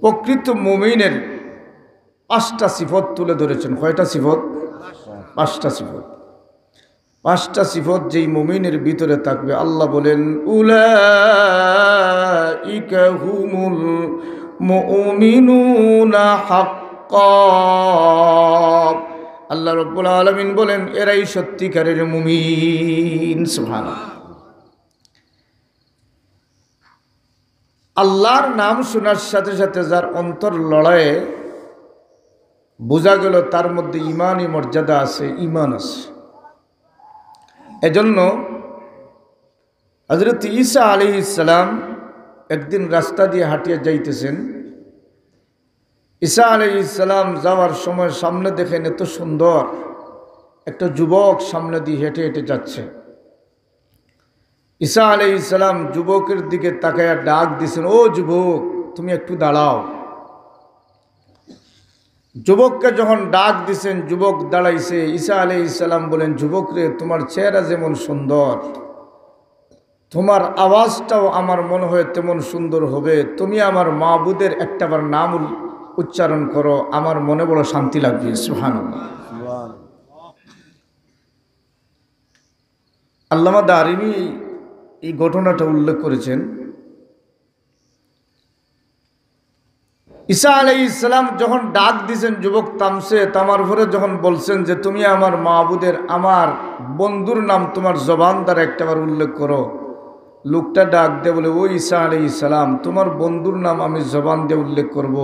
প্রকৃত মুমিনের 5টা সিফত তুলে ধরেছেন। কয়টা সিফত? 5টা সিফত। 5টা সিফত যেই মুমিনের ভিতরে থাকবে আল্লাহ বলেন উলাইকা হুমুল মুমিনুনা হাক্কান। আল্লাহ রাব্বুল আলামিন বলেন এরাই সত্যিকারের মুমিন। সুবহানাল্লাহ। আল্লাহর নাম শোনার সাথে সাথে যার অন্তর লড়াইয়ে বোঝা গেল তার মধ্যে ঈমানি মর্যাদা আছে, ঈমান আছে। এজন্য হযরত ঈসা আলাইহিস সালাম একদিন রাস্তা দিয়ে হাঁটিয়ে যাইতেছেন। ঈসা আলাইহিস সালাম যাওয়ার সময় সামনে দেখেন এত সুন্দর একটা যুবক সামনে দিয়ে হেঁটে হেঁটে যাচ্ছে। ঈসা আলাইহিস সালাম যুবকের দিকে তাকায়া ডাক দিয়েছেন, ও যুবক তুমি একটু দাঁড়াও। যুবককে যখন ডাক দিছেন যুবক দাঁড়াইছে। ঈসা আলাইহিস সালাম বলেন, যুবক রে, তোমার চেহারা যেমন সুন্দর, তোমার আওয়াজটাও আমার মনে হয় তেমন সুন্দর হবে। তুমি আমার মাবুদের একটাবার নাম উচ্চারণ করো, আমার মনে বড় শান্তি লাগবে। সুবহানাল্লাহ। আল্লামা দারিমি এই ঘটনাটা উল্লেখ করেছেন। ঈসা আলাইহিস সালাম যখন ডাক দিয়েছেন যুবক থামছে, থামার পরে যখন বলছেন যে তুমি আমার মাবুদের, আমার বন্ধুর নাম তোমার জবান দ্বারা একটাবার উল্লেখ করো, লোকটা ডাক দিয়ে বলে, ও ঈসা আলাইহিস সালাম, তোমার বন্ধুর নাম আমি জবান দিয়ে উল্লেখ করব,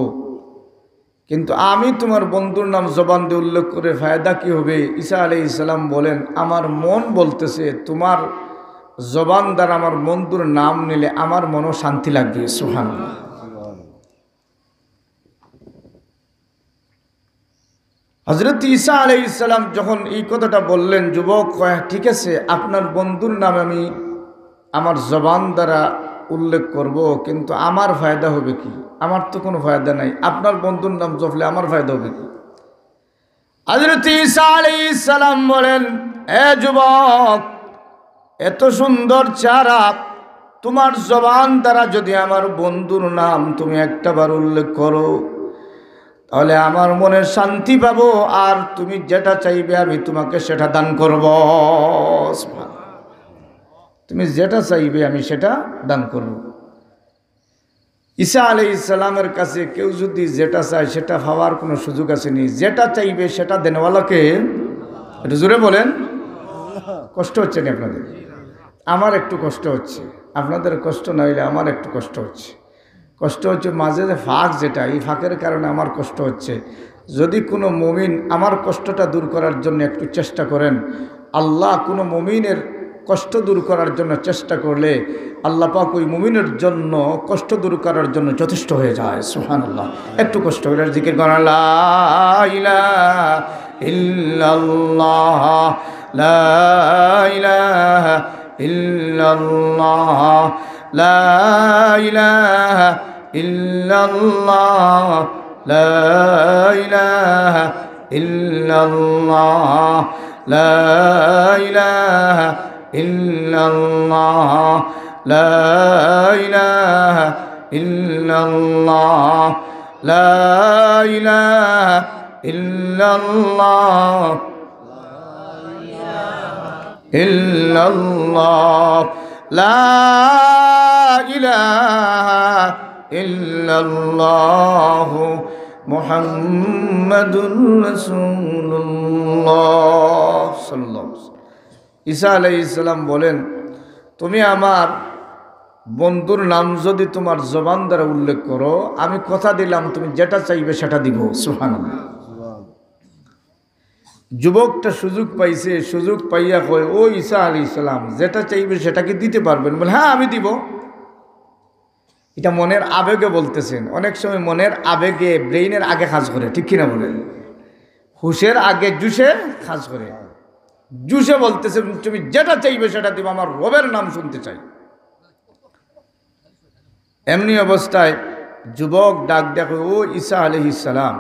কিন্তু আমি তোমার বন্ধুর নাম জবান দিয়ে উল্লেখ করে ফায়দা কি হবে? ঈসা আলাইহিস সালাম বলেন, আমার মন বলতেছে তোমার জবান দ্বারা আমার বন্ধুর নাম নিলে আমার মনও শান্তি লাগবে। সুবহানাল্লাহ। হযরত ঈসা আলাইহিস সালাম যখন এই কথাটা বললেন, যুবক কয়, ঠিক আছে, আপনার বন্ধুর নাম আমি আমার জবান দ্বারা উল্লেখ করব, কিন্তু আমার ফায়দা হবে কি? আমার তো কোনো ফায়দা নাই। আপনার বন্ধুর নাম জপলে আমার ফায়দা হবে কি? হযরত ঈসা আলাইহিস সালাম বলেন, এ যুবক, এত সুন্দর চেহারা, তোমার জবান দ্বারা যদি আমার বন্ধুর নাম তুমি একটাবার উল্লেখ করো তাহলে আমার মনে শান্তি পাবো, আর তুমি যেটা চাইবে আমি তোমাকে সেটা দান করব। তুমি যেটা চাইবে আমি সেটা দান করব। ঈসা আলাইহিস সালামের কাছে কেউ যদি যেটা চায় সেটা পাওয়ার কোনো সুযোগ আসেনি। যেটা চাইবে সেটা দেনওয়ালাকে। একটু জোরে বলেন। কষ্ট হচ্ছে না আপনাদের? আমার একটু কষ্ট হচ্ছে, আপনাদের কষ্ট না হইলে আমার একটু কষ্ট হচ্ছে। কষ্ট হচ্ছে মাঝে যে ফাঁক, যেটা এই ফাঁকের কারণে আমার কষ্ট হচ্ছে। যদি কোনো মুমিন আমার কষ্টটা দূর করার জন্য একটু চেষ্টা করেন, আল্লাহ কোনো মুমিনের কষ্ট দূর করার জন্য চেষ্টা করলে আল্লাহ পাক ওই মুমিনের জন্য কষ্ট দূর করার জন্য যথেষ্ট হয়ে যায়। সুবহানাল্লাহ। একটু কষ্ট করে জিকির করেন, লা ইলাহা ইল্লাল্লাহ, লা ইলাহা ইল্লাল্লাহ, লা ইলাহা ইল্লাল্লাহ, লা ইলাহা ইল্লাল্লাহ, লা ইলাহা ইল্লাল্লাহ, লা ইলাহা ইল্লাল্লাহ, লা ইলাহা ইল্লাল্লাহ, ইল্লাল্লাহ, লা ইলাহা ইল্লাল্লাহ, মুহাম্মাদুর রাসূলুল্লাহ সাল্লাল্লাহু আলাইহি ওয়াসাল্লাম। ঈসা আলাইহিস সালাম বলেন, তুমি আমার বন্ধুর নাম যদি তোমার জবান দ্বারা উল্লেখ করো, আমি কথা দিলাম তুমি যেটা চাইবে সেটা দিব। সুবহানাল্লাহ। যুবকটা সুযোগ পাইছে, সুযোগ পাইয়া কয়, ও ঈসা আলাইহিস সালাম, যেটা চাইবে সেটা কি দিতে পারবেন? বলে, হ্যাঁ আমি দিব। এটা মনের আবেগে বলতেছেন। অনেক সময় মনের আবেগে ব্রেইনের আগে কাজ করে, ঠিক কিনা বলেন? হুশের আগে জুসে কাজ করে। জুসে বলতেছে তুমি যেটা চাইবে সেটা দিব, আমার রবের নাম শুনতে চাই। এমনি অবস্থায় যুবক ডাক দেখো, ও ঈসা আলাইহিস সালাম,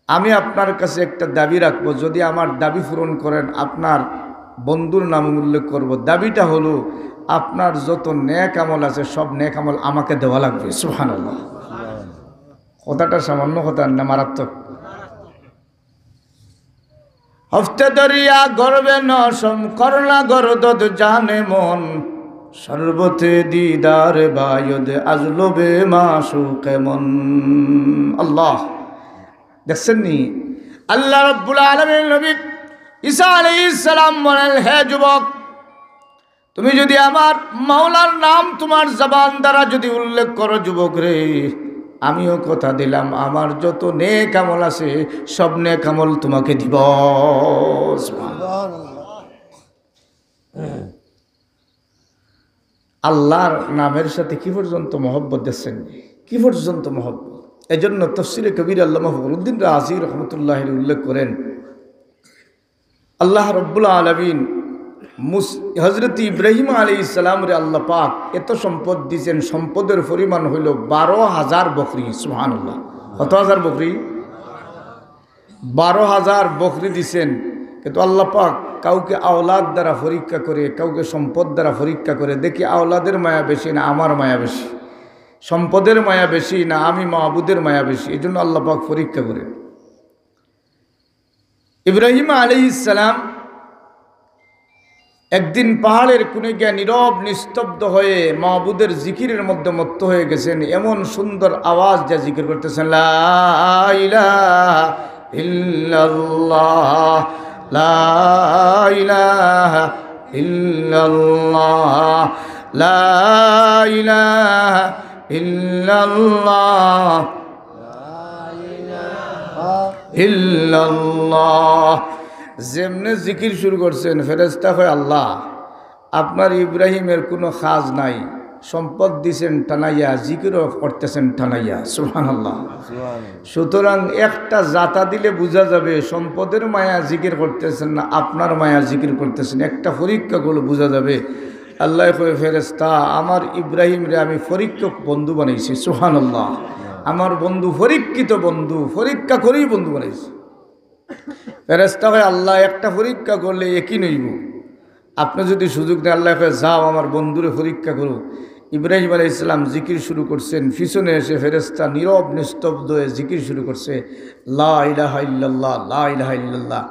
আমি আপনার কাছে একটা দাবি রাখবো, যদি আমার দাবি পূরণ করেন আপনার বন্ধুর নাম উল্লেখ করব। দাবিটা হলো আপনার যত নেক আমল আছে সব নেক আমল আমাকে দেওয়া লাগবে। সুবহানাল্লাহ। কথাটা সামান্য কথা না, মারাত্মক। হফতে দরিয়া গর্বে নসম করলা গরদদ জানে মন, সর্বতে দিদার বায়ুদ আজলবে মাসুকে মন। আল্লাহ দেখছেন নি, আল্লাহ রাব্বুল আলামিন নবী ঈসা আলাইহিস সালাম বলেন, হে যুবক, তুমি যদি আমার মাওলার নাম তোমার জবান দ্বারা যদি উল্লেখ করো যুবক রে, আমিও কথা দিলাম আমার যত নেক আমল আছে সব নেক আমল তোমাকে দিব। আল্লাহর নামের সাথে কি পর্যন্ত মহব্বত দেখছেন, কি পর্যন্ত মহব্বত। এজন্য তাফসীরে কবির আল্লামা ফখরুদ্দীন রাজি রহমতুল্লাহ উল্লেখ করেন, আল্লাহ রব্বুল আলামিন হযরত ইব্রাহিম আলাইহিস সালাম রে আল্লাহ পাক এত সম্পদ দিয়েছেন, সম্পদের পরিমাণ হইল 12,000 বকরি। সুবহানাল্লাহ, কত হাজার বকরি? 12,000 বকরি দিছেন। কিন্তু আল্লাহ পাক কাউকে আওলাদ দ্বারা পরীক্ষা করে, কাউকে সম্পদ দ্বারা পরীক্ষা করে, দেখি আওলাদের মায়া বেশি না আমার মায়া বেশি, সম্পদের মায়া বেশি না আমি মাহবুদের মায়া বেশি। এই জন্য আল্লাহ পাক পরীক্ষা করে। ইব্রাহিম আলাইহিস সালাম একদিন পাহাড়ের কোণে গিয়ে নীরব নিস্তব্ধ হয়ে মাহবুদের জিকিরের মধ্যে মত্ত হয়ে গেছেন। এমন সুন্দর আওয়াজ যা জিকির করতেছেন, লা ইলাহা ইল্লাল্লাহ, লা ইলাহা ইল্লাল্লাহ, লা ইলাহা ইল্লাল্লাহ, ইল্লাল্লাহ। যেমনে জিকির শুরু করছেন ফেরেশতা কয়, আল্লাহ আপনার ইব্রাহিমের কোনো খাজ নাই, সম্পদ দিছেন টানাইয়া, জিকিরও করতেছেন টানাইয়া। সুবহানাল্লাহ। সুতরাং একটা জাতা দিলে বোঝা যাবে সম্পদের মায়া জিকির করতেছেন না আপনার মায়া জিকির করতেছেন, একটা পরীক্ষা করলে বোঝা যাবে। আল্লাহ কয়, ফেরেশতা আমার ইব্রাহিম রে আমি পরীক্ষক বন্ধু বানাইছি। সুবহানাল্লাহ, আমার বন্ধু পরীক্ষিত বন্ধু, পরীক্ষা করেই বন্ধু বানাইছি। ফেরেশতা হয়, আল্লাহ একটা পরীক্ষা করলে একই নইব, আপনি যদি সুযোগ দেন, আল্লাহ কয় যাও আমার বন্ধুরে পরীক্ষা করো। ইব্রাহিম আলাইহিস সালাম জিকির শুরু করছেন, পিছনে এসে ফেরেশতা নীরব নিস্তব্ধ হয়ে জিকির শুরু করছে, লা ইলাহা ইল্লাল্লাহ, লা ইলাহা ইল্লাল্লাহ।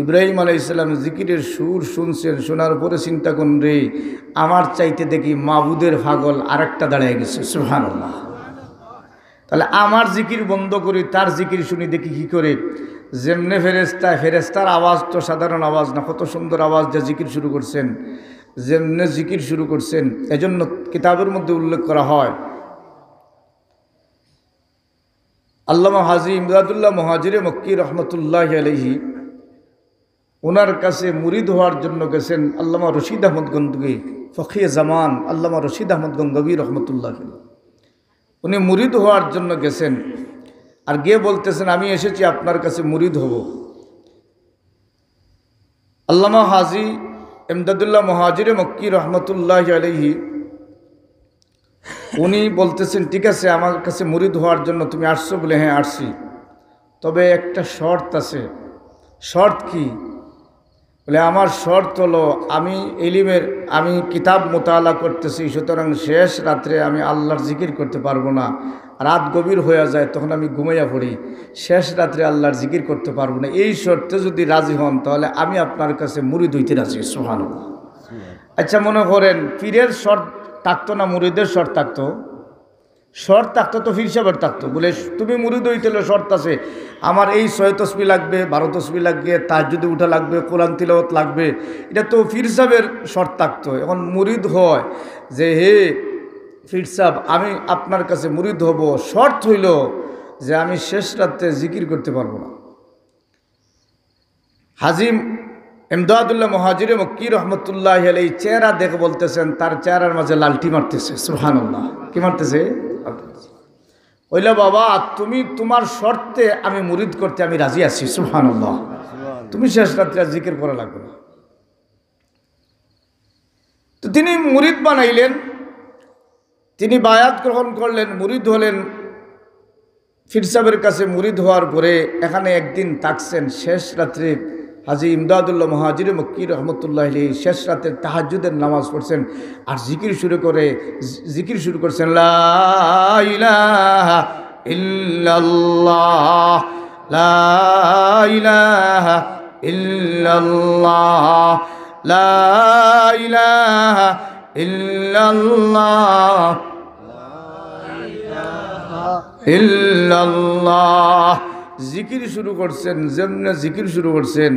ইব্রাহিম আলাইহিস সালাম জিকিরের সুর শুনছেন, শোনার পরে চিন্তা করুন, রে আমার চাইতে দেখি মাবুদের পাগল আরেকটা দাঁড়িয়ে গেছে। সুবহানাল্লাহ। তাহলে আমার জিকির বন্ধ করি, তার জিকির শুনি দেখি কি করে। যেমনে ফেরেশতার আওয়াজ তো সাধারণ আওয়াজ না, কত সুন্দর আওয়াজ যা জিকির শুরু করছেন, যেমনে জিকির শুরু করছেন। এজন্য কিতাবের মধ্যে উল্লেখ করা হয়, আল্লামা হাজী ইমদাদুল্লাহ মুহাজিরে মক্কি রহমতুল্লাহ আলাইহি ওনার কাছে মুরিদ হওয়ার জন্য গেছেন আল্লামা রশিদ আহমদ গঙ্গবী, ফকিয়ে জামান আল্লামা রশিদ আহমদ গঙ্গবী রহমতুল্লাহ। উনি মুরিদ হওয়ার জন্য গেছেন, আর গিয়ে বলতেছেন আমি এসেছি আপনার কাছে মুরিদ হব। আল্লামা হাজী ইমদাদুল্লাহ মুহাজিরে মক্কি রহমতুল্লাহ আলাইহি উনি বলতেছেন, ঠিক আছে আমার কাছে মুরিদ হওয়ার জন্য তুমি আসছো? বলে হ্যাঁ আসছি, তবে একটা শর্ত আছে। শর্ত কি? বলে আমার শর্ত হলো আমি কিতাব মোতালা করতেছি, সুতরাং শেষ রাত্রে আমি আল্লাহর জিকির করতে পারবো না, রাত গভীর হয়ে যায় তখন আমি ঘুমাইয়া পড়ি, শেষ রাত্রে আল্লাহর জিকির করতে পারবো না। এই শর্তে যদি রাজি হন তাহলে আমি আপনার কাছে মুরিদ হইতে রাজি। সুবহানাল্লাহ। আচ্ছা মনে করেন পীরের শর্ত থাকতো না মুরিদের শর্ত থাকতো? শর্ত থাকতো তো পীর সাহেবের থাকতো। বলে তুমি মুরিদ হইতে হলে শর্ত আছে, আমার এই 6 তসবিহ লাগবে, 12 তসবিহ লাগবে, তাহাজ্জুদে উঠা লাগবে, কোরআন তিলাওয়াত লাগবে, এটা তো পীর সাহেবের শর্ত থাকতো। এখন মুরিদ হয় যে হে পীর সাহেব আমি আপনার কাছে মুরিদ হব, শর্ত হইল যে আমি শেষ রাতে জিকির করতে পারবো না। হাজিম ইমদাদুল্লাহ মুহাজিরে মক্কি রহমতুল্লাহ আলাইহি চেহারা দেখে বলতেছেন, তার চেহারার মাঝে লালটি মারতেছে। সুবহানাল্লাহ। কি মারতেছে? ওইলা বাবা তুমি তোমার শর্তে আমি মুরিদ করতে আমি রাজি আছি। সুবহানাল্লাহ। তুমি শেষ রাত্রে জিকির করা লাগবে না। তো তিনি মুরিদ বানাইলেন, তিনি বায়াত গ্রহণ করলেন, মুরিদ হলেন। পীর সাহেবের কাছে মুরিদ হওয়ার পরে এখানে একদিন থাকছেন। শেষ রাত্রে হাজী ইমদাদুল্লাহ মুহাজিরে মক্কি রহমতুল্লাহ আলাইহি শেষ রাতে তাহাজ্জুদের নামাজ পড়ছেন আর জিকির শুরু করছেন, লা ইলাহা ইল্লাল্লাহ লা ইলাহা ইল্লাল্লাহ লা ইলাহা ইল্লাল্লাহ ইল্লাল্লাহ। জিকির শুরু করছেন, যেমনি জিকির শুরু করছেন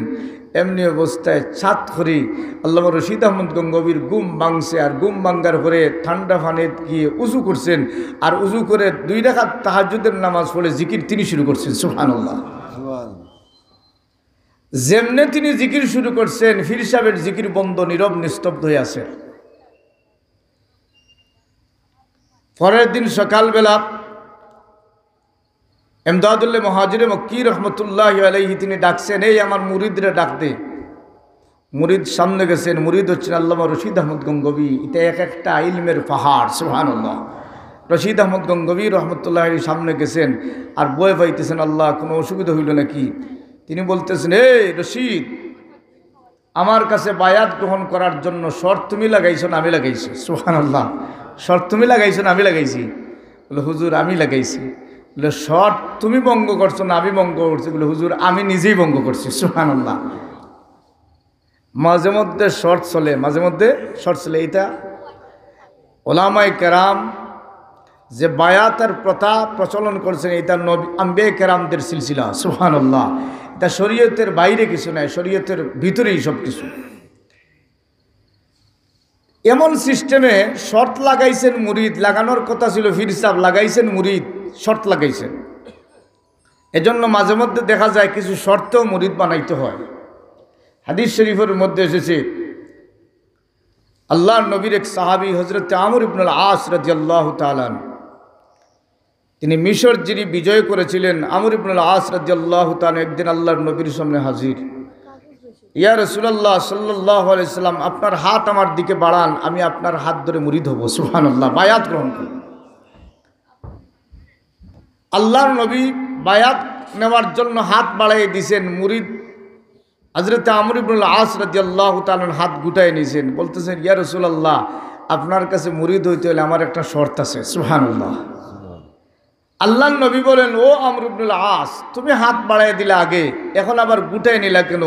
এমনি অবস্থায় ছাদ করি আল্লামা রশিদ আহমদ গঙ্গবীর ঘুম ভাঙছে। আর ঘুম ভাঙ্গার পরে ঠান্ডা পানিতে গিয়ে উজু করছেন, আর উজু করে 2 রাকাত তাহাজ্জুদের নামাজ পড়ে জিকির তিনি শুরু করছেন। সুবহানাল্লাহ। যেমনে তিনি জিকির শুরু করছেন, পীর সাহেবের জিকির বন্ধ, নীরব নিস্তব্ধ হয়ে আছে। পরের দিন সকালবেলা এমদাদুল্লাহ মুহাজিরে মক্কি রহমতুল্লাহি আলাইহি তিনি ডাকছেন, এই আমার মুরিদরা ডাক দে। মুরিদ সামনে গেছেন, মুরিদ হচ্ছেন আল্লামা রশিদ আহমদ গঙ্গবী। এটা এক একটা ইলমের পাহাড়। সুবহানাল্লাহ। রশিদ আহমদ গঙ্গবী রহমতুল্লাহি সামনে গেছেন আর বয়ে পাইতেছেন, আল্লাহ কোনো অসুবিধা হইল নাকি? তিনি বলতেছেন, এই রশিদ, আমার কাছে বায়াত গ্রহণ করার জন্য শর্ত তুমি লাগাইছো না আমি লাগাইছি? সুবহানাল্লাহ। শর্ত তুমি লাগাইছো না আমি লাগাইছি? বলে, হুজুর আমি লাগাইছি। বলে, শর্ত তুমি ভঙ্গ করছো না আমি ভঙ্গ করছি? বলে, হুজুর আমি নিজেই ভঙ্গ করছি। সুবহানাল্লাহ। মাঝে মধ্যে শর্ট চলে, মাঝে মধ্যে শর্ট চলে। এইটা ওলামায়ে কেরাম যে বায়াতের প্রথা প্রচলন করছেন, এটা নবী আম্বিয়া কেরামদের সিলসিলা। সুবহানাল্লাহ। এটা শরীয়তের বাইরে কিছু নাই, শরীয়তের ভিতরেই সব কিছু। এমন সিস্টেমে শর্ত লাগাইছেন মুরিদ, লাগানোর কথা ছিল পীর সাহেব, লাগাইছেন মুরিদ, শর্ত লাগাইছেন। এজন্য মাঝে মধ্যে দেখা যায় কিছু শর্তেও মুরিদ বানাইতে হয়। হাদিস শরীফের মধ্যে এসেছে, আল্লাহর নবীর এক সাহাবী হযরত আমর ইবনে আল-আস রাদিয়াল্লাহু তাআলা, তিনি মিশর যিনি বিজয় করেছিলেন, আমর ইবনে আল-আস রাদিয়াল্লাহু তাআলা একদিন আল্লাহর নবীর সামনে হাজির। ইয়া রাসূলুল্লাহ সাল্লাল্লাহু আলাইহি সাল্লাম, আপনার হাত আমার দিকে বাড়ান, আমি আপনার হাত ধরে মুরিদ হব। সুবহানাল্লাহ। বায়াত গ্রহণ করুন। আল্লাহর নবী বায়াত নেওয়ার জন্য হাত বাড়াই দিয়েছেন। মুরিদ হযরত আমর ইবনে আল-আস রাদিয়াল্লাহু তাআলা হাত গুটায় নিয়েছেন, বলতেছেন, ইয়া রাসূলুল্লাহ, আপনার কাছে মুরিদ হইতে হলে আমার একটা শর্ত আছে। সুবহানাল্লাহ। আল্লাহর নবী বলেন, ও আমর ইবনে আল-আস, তুমি হাত বাড়াই দিলে আগে, এখন আবার গুটায় নিলা কেন?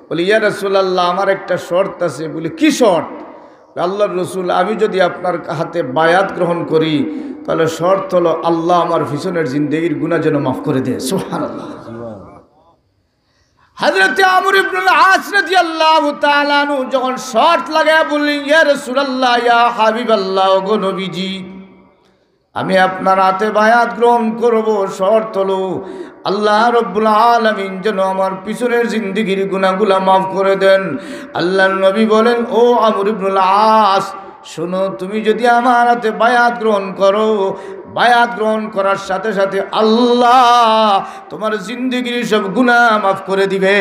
বলে, ইয়া রাসূলুল্লাহ, আমার একটা শর্ত আছে। বলে, কি শর্ত? আল্লাহর রসুল, আমি যদি আপনার হাতে বায়াত গ্রহণ করি তাহলে শর্ত হলো আল্লাহ আমার পিছনের জিন্দেগির গুনাহ যেন মাফ করে দেয়। সুবহানাল্লাহ। হযরত আমর ইবনে আল-আস রাদিয়াল্লাহু তাআলা আনহু যখন শর্ত লাগায় বললেন, ইয়া রাসূলুল্লাহ, ইয়া হাবিবাল্লাহ, গো নবীজি, আমি আপনার হাতে বায়াত গ্রহণ করব, শর্ত হলো আল্লাহ রব্বুল আলামিন যেন আমার পিছনের জিন্দেগির গুনাহগুলা মাফ করে দেন। আল্লাহর নবী বলেন, ও আমর ইবনে আল-আস, শোনো, তুমি যদি আমার হাতে বায়াত গ্রহণ করো, বায়াত গ্রহণ করার সাথে সাথে আল্লাহ তোমার জিন্দেগির সব গুনাহ মাফ করে দিবে।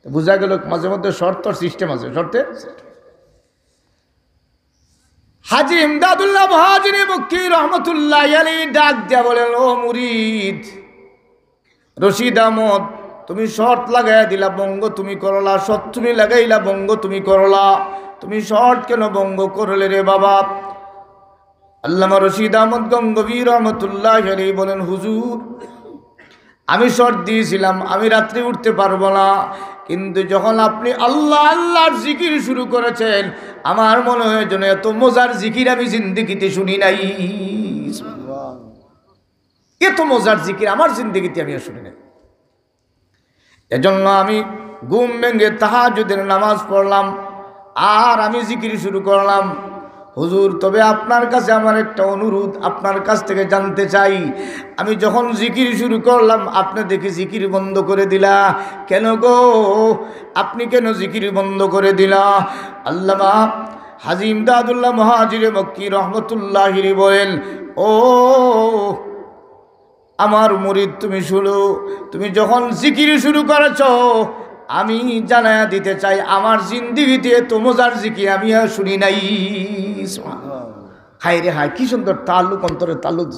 বুঝা গেল মাঝে মধ্যে শর্ত সিস্টেম আছে, শর্তে। হাজী ইমদাদুল্লাহ মুহাজিরে মক্কি রহমতুল্লাহি আলাইহি ডাক দিয়া বলেন, ও মুরিদ রশিদ আহমদ, তুমি শর্ত লাগাইয়া দিলা, বঙ্গ তুমি করলা। শর্ত তুমি লাগাইলা, বঙ্গ তুমি করলা। তুমি শর্ত কেন বঙ্গ করলে রে বাবা? আল্লামা রশিদ আহমদ গঙ্গবী রহমতুল্লাহি আলাইহি বলেন, হুজুর, আমি শর্ত দিয়েছিলাম আমি রাত্রে উঠতে পারবো না, কিন্তু যখন আপনি আল্লাহ আল্লাহর জিকির শুরু করেছেন, আমার মনে হয় যেন এত মজার জিকির আমি জিন্দেগিতে শুনি নাই। এত মজার জিকির আমার জিন্দেগিতে আমি শুনি নাই। এজন্য আমি ঘুম ভেঙে তাহাজ্জুদের নামাজ পড়লাম আর আমি জিকির শুরু করলাম। হুজুর, তবে আপনার কাছে আমার একটা অনুরোধ, আপনার কাছ থেকে জানতে চাই, আমি যখন জিকির শুরু করলাম আপনি দেখি জিকির বন্ধ করে দিলা কেন গো? আপনি কেন জিকির বন্ধ করে দিলা? আল্লামা হাজী ইমদাদুল্লাহ মুহাজিরে মক্কি রহমতুল্লাহি আলাইহি বলেন, ও আমার মুরিদ, তুমি শুনো, তুমি যখন জিকির শুরু করেছো আমি জানায়া দিতে চাই, আমার জিন্দেগিতে এত মজার জিকির আমি আর শুনি নাই। হায় রে হায়, কি সুন্দর তাল্লুক, অন্তরের তাল্লুক।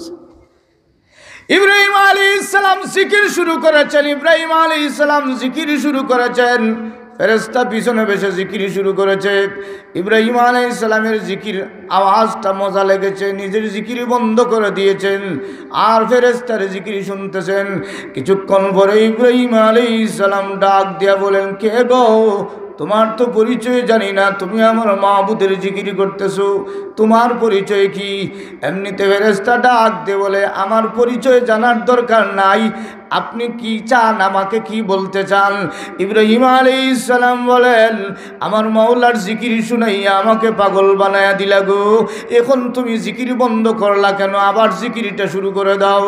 ইব্রাহিম আলাইহিস সালাম জিকির শুরু করেছেন, ইব্রাহিম আলাইহিস সালাম জিকির শুরু করেছেন। ফেরেশতা পিছনে বসে জিকির শুরু করেছে। ইব্রাহিম আলাইহিস সালামের জিকির আওয়াজটা মজা লেগেছে, নিজের জিকির বন্ধ করে দিয়েছেন আর ফেরেশতার জিকির শুনতেছেন। কিছুক্ষণ পরে ইব্রাহিম আলাইহিস সালাম ডাক দিয়া বলেন, কে গো, তোমার তো পরিচয় জানি না, তুমি আমার মাবুদের জিকির করতেছো, তোমার পরিচয় কি? এমনিতে ফেরেশতা ডাক দিয়ে বলে, আমার পরিচয় জানার দরকার নাই, আপনি কি চান, আমাকে কি বলতে চান? ইব্রাহিম আলাইহিস সালাম বলেন, আমার মাওলার জিকির শুনাইয়া আমাকে পাগল বানায়া দিলা গো, এখন তুমি জিকির বন্ধ করলা কেন, আবার জিকিরটা শুরু করে দাও।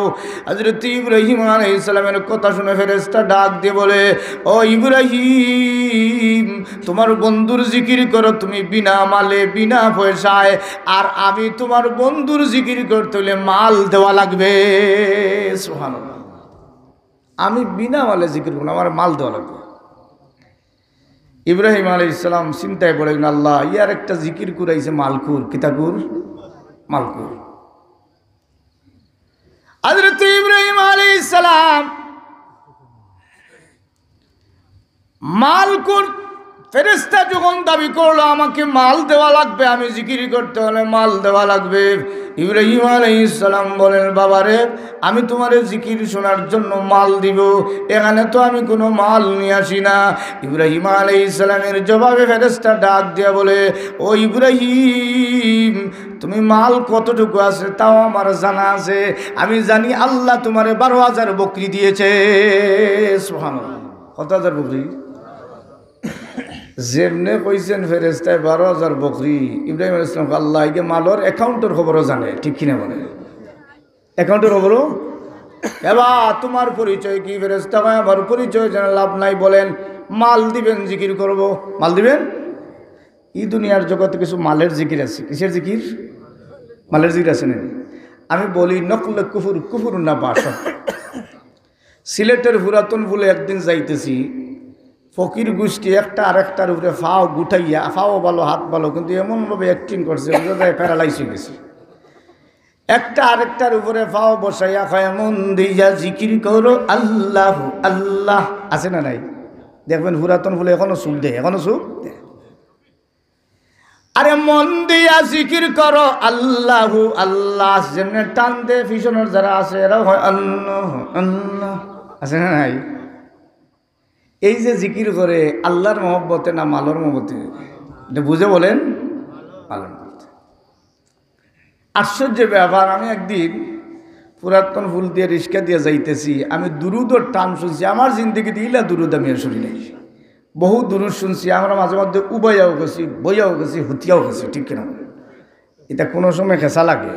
হযরত ইব্রাহিম আলাইহিস সালামের কথা শুনে ফেরেশতা ডাক দিয়ে বলে, ও ইব্রাহিম, তোমার বন্ধুর জিকির করো তুমি বিনা মালে বিনা পয়সায়, আর আমি তোমার বন্ধুর জিকির করতে হলে মাল দেওয়া লাগবে। সুবহানাল্লাহ, আমি বিনা মালে জিকির করব, আমার মাল দেওয়া লাগবে। ইব্রাহিম আলাইহিস সালাম চিন্তায় পড়ে গেলেন, আল্লাহ ইয়ার একটা জিকির কুরাইছে মালকুর, কিতাকুর, মালকুর। হযরত ইব্রাহিম আলাইহিস সালাম মালকুর ফেরেশতা যখন দাবি করলো আমাকে মাল দেওয়া লাগবে, আমি জিকির করতে হলে মাল দেওয়া লাগবে, ইব্রাহিম আলাইহিস সালাম বলেন, বাবারে আমি তোমার জিকির শোনার জন্য মাল দিব, এখানে তো আমি কোনো মাল নিয়ে আসি না। ইব্রাহিম আলাইহিস সালামের জবাবে ফেরেশতা ডাক দিয়া বলে, ও ইব্রাহিম, তুমি মাল কতটুকু আছে তাও আমার জানা আছে, আমি জানি আল্লাহ তোমারে 12,000 বকরি দিয়েছে। সুবহানাল্লাহ, কত হাজার বকরি? যেমনে কইছেন ফেরেশতায় 12,000 বকরি, ইব্রাহিম আলাইহিস সালাম আল্লাহ এই মালর অ্যাকাউন্টের খবরও জানে, ঠিক কিনা বলে? অ্যাকাউন্টের খবরও, এবার তোমার পরিচয় কি? ফেরেশতা কয়, আমার পরিচয় জানা লাভ নাই, বলেন মাল দিবেন, জিকির করব। মাল দিবেন? এই দুনিয়ার জগতে কিছু মালের জিকির আছে। কিসের জিকির? মালের জিকির আছে না? আমি বলি নকলে কুফুর, কুফুর না বাসা। সিলেটের পুরাতন ভুলে একদিন যাইতেছি, ফকির গোষ্ঠী একটা আরেকটার উপরে ফাও গুঠাইয়া, ফাও ভালো হাত ভালো, কিন্তু এমনভাবে অ্যাক্টিং করছে প্যারালাইজ হয়ে গেছে। একটা আরেকটার উপরে ফাও বসাইয়া খায়, মন দিয়া জিকির করো আল্লাহ আল্লাহ, আছে না নাই? দেখবেন পুরাতন ভুলে এখনো সুখ দেয়, এখনো সুখ দেয়। আরে মন দিয়া জিকির করো আল্লাহ আল্লাহ, যেমনি টান দে ফিশনের যারা আছে এরাও হয় আল্লাহ আল্লাহ, আছে না নাই? এই যে জিকির করে আল্লাহর মহব্বতে না মালর মহব্বতে? এটা বুঝে বলেন, মালর মহব্বতে। আশ্চর্য ব্যাপার, আমি একদিন পুরাতন ফুল দিয়ে রিস্কা দিয়ে যাইতেছি, আমি দুরুদর টান শুনছি, আমার জিন্দগিতে ইলা দুরুদ আমি আর শুনি নাই। বহু দুরুদ শুনছি, আমরা মাঝে মধ্যে উবাইয়াও গেছি, বইয়াও গেছি, হুতিয়াও গেছি, ঠিক কিনা? এটা কোনো সময় খেসা লাগে।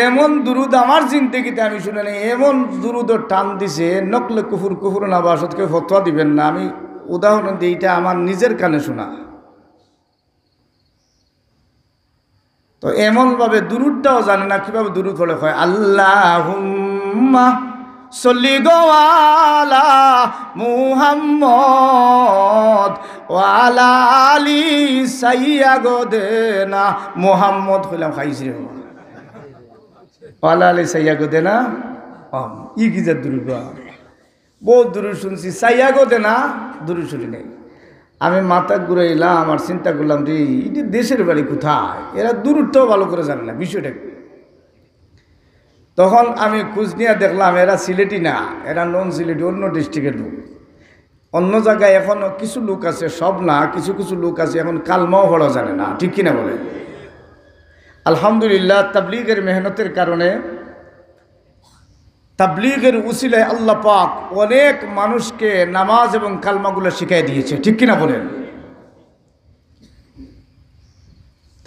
এমন দুরুদ আমার জিন্দগিতে আমি শুনে নেই, এমন দুরুদও টান দিছে, নকলে কুফুর, কুফুর না বাসত, কেউ ফতোয়া দিবেন না, আমি উদাহরণ দিই, এটা আমার নিজের কানে শোনা। তো এমনভাবে দুরুদটাও জানে না, কিভাবে দুরুদ পড়ে হয় আল্লাহুম্মা সল্লি গো আলা মুহাম্মদ ওয়া আলা আলি সাইয়্যিদিনা মুহাম্মদ হইলাম খাইছি রে বাবা, ওয়ালা আলি সাইয়্যিদিনা ই কি যা দুরুদ, বহুত দুরুদ শুনছি, সাইয়্যিদিনা দুরুদ শুনি নাই। আমি মাথা ঘুরাইলাম, আমার চিন্তা করলাম যে এটা দেশের বাড়ি কোথায়, এরা দুরুদটাও ভালো করে জানে না বিষয়টা। তখন আমি খোঁজ নিয়ে দেখলাম এরা সিলেটি না, এরা নন সিলেটি, অন্য ডিস্ট্রিক্টের লোক। অন্য জায়গায় এখনও কিছু লোক আছে, সব না, কিছু কিছু লোক আছে এখন কালমাও পড়া জানে না, ঠিক কিনা বলে? আলহামদুলিল্লাহ, তাবলীগের মেহনতের কারণে, তাবলীগের উসিলায় আল্লাহ পাক অনেক মানুষকে নামাজ এবং কালমাগুলো শিখাই দিয়েছে, ঠিক কিনা বলেন?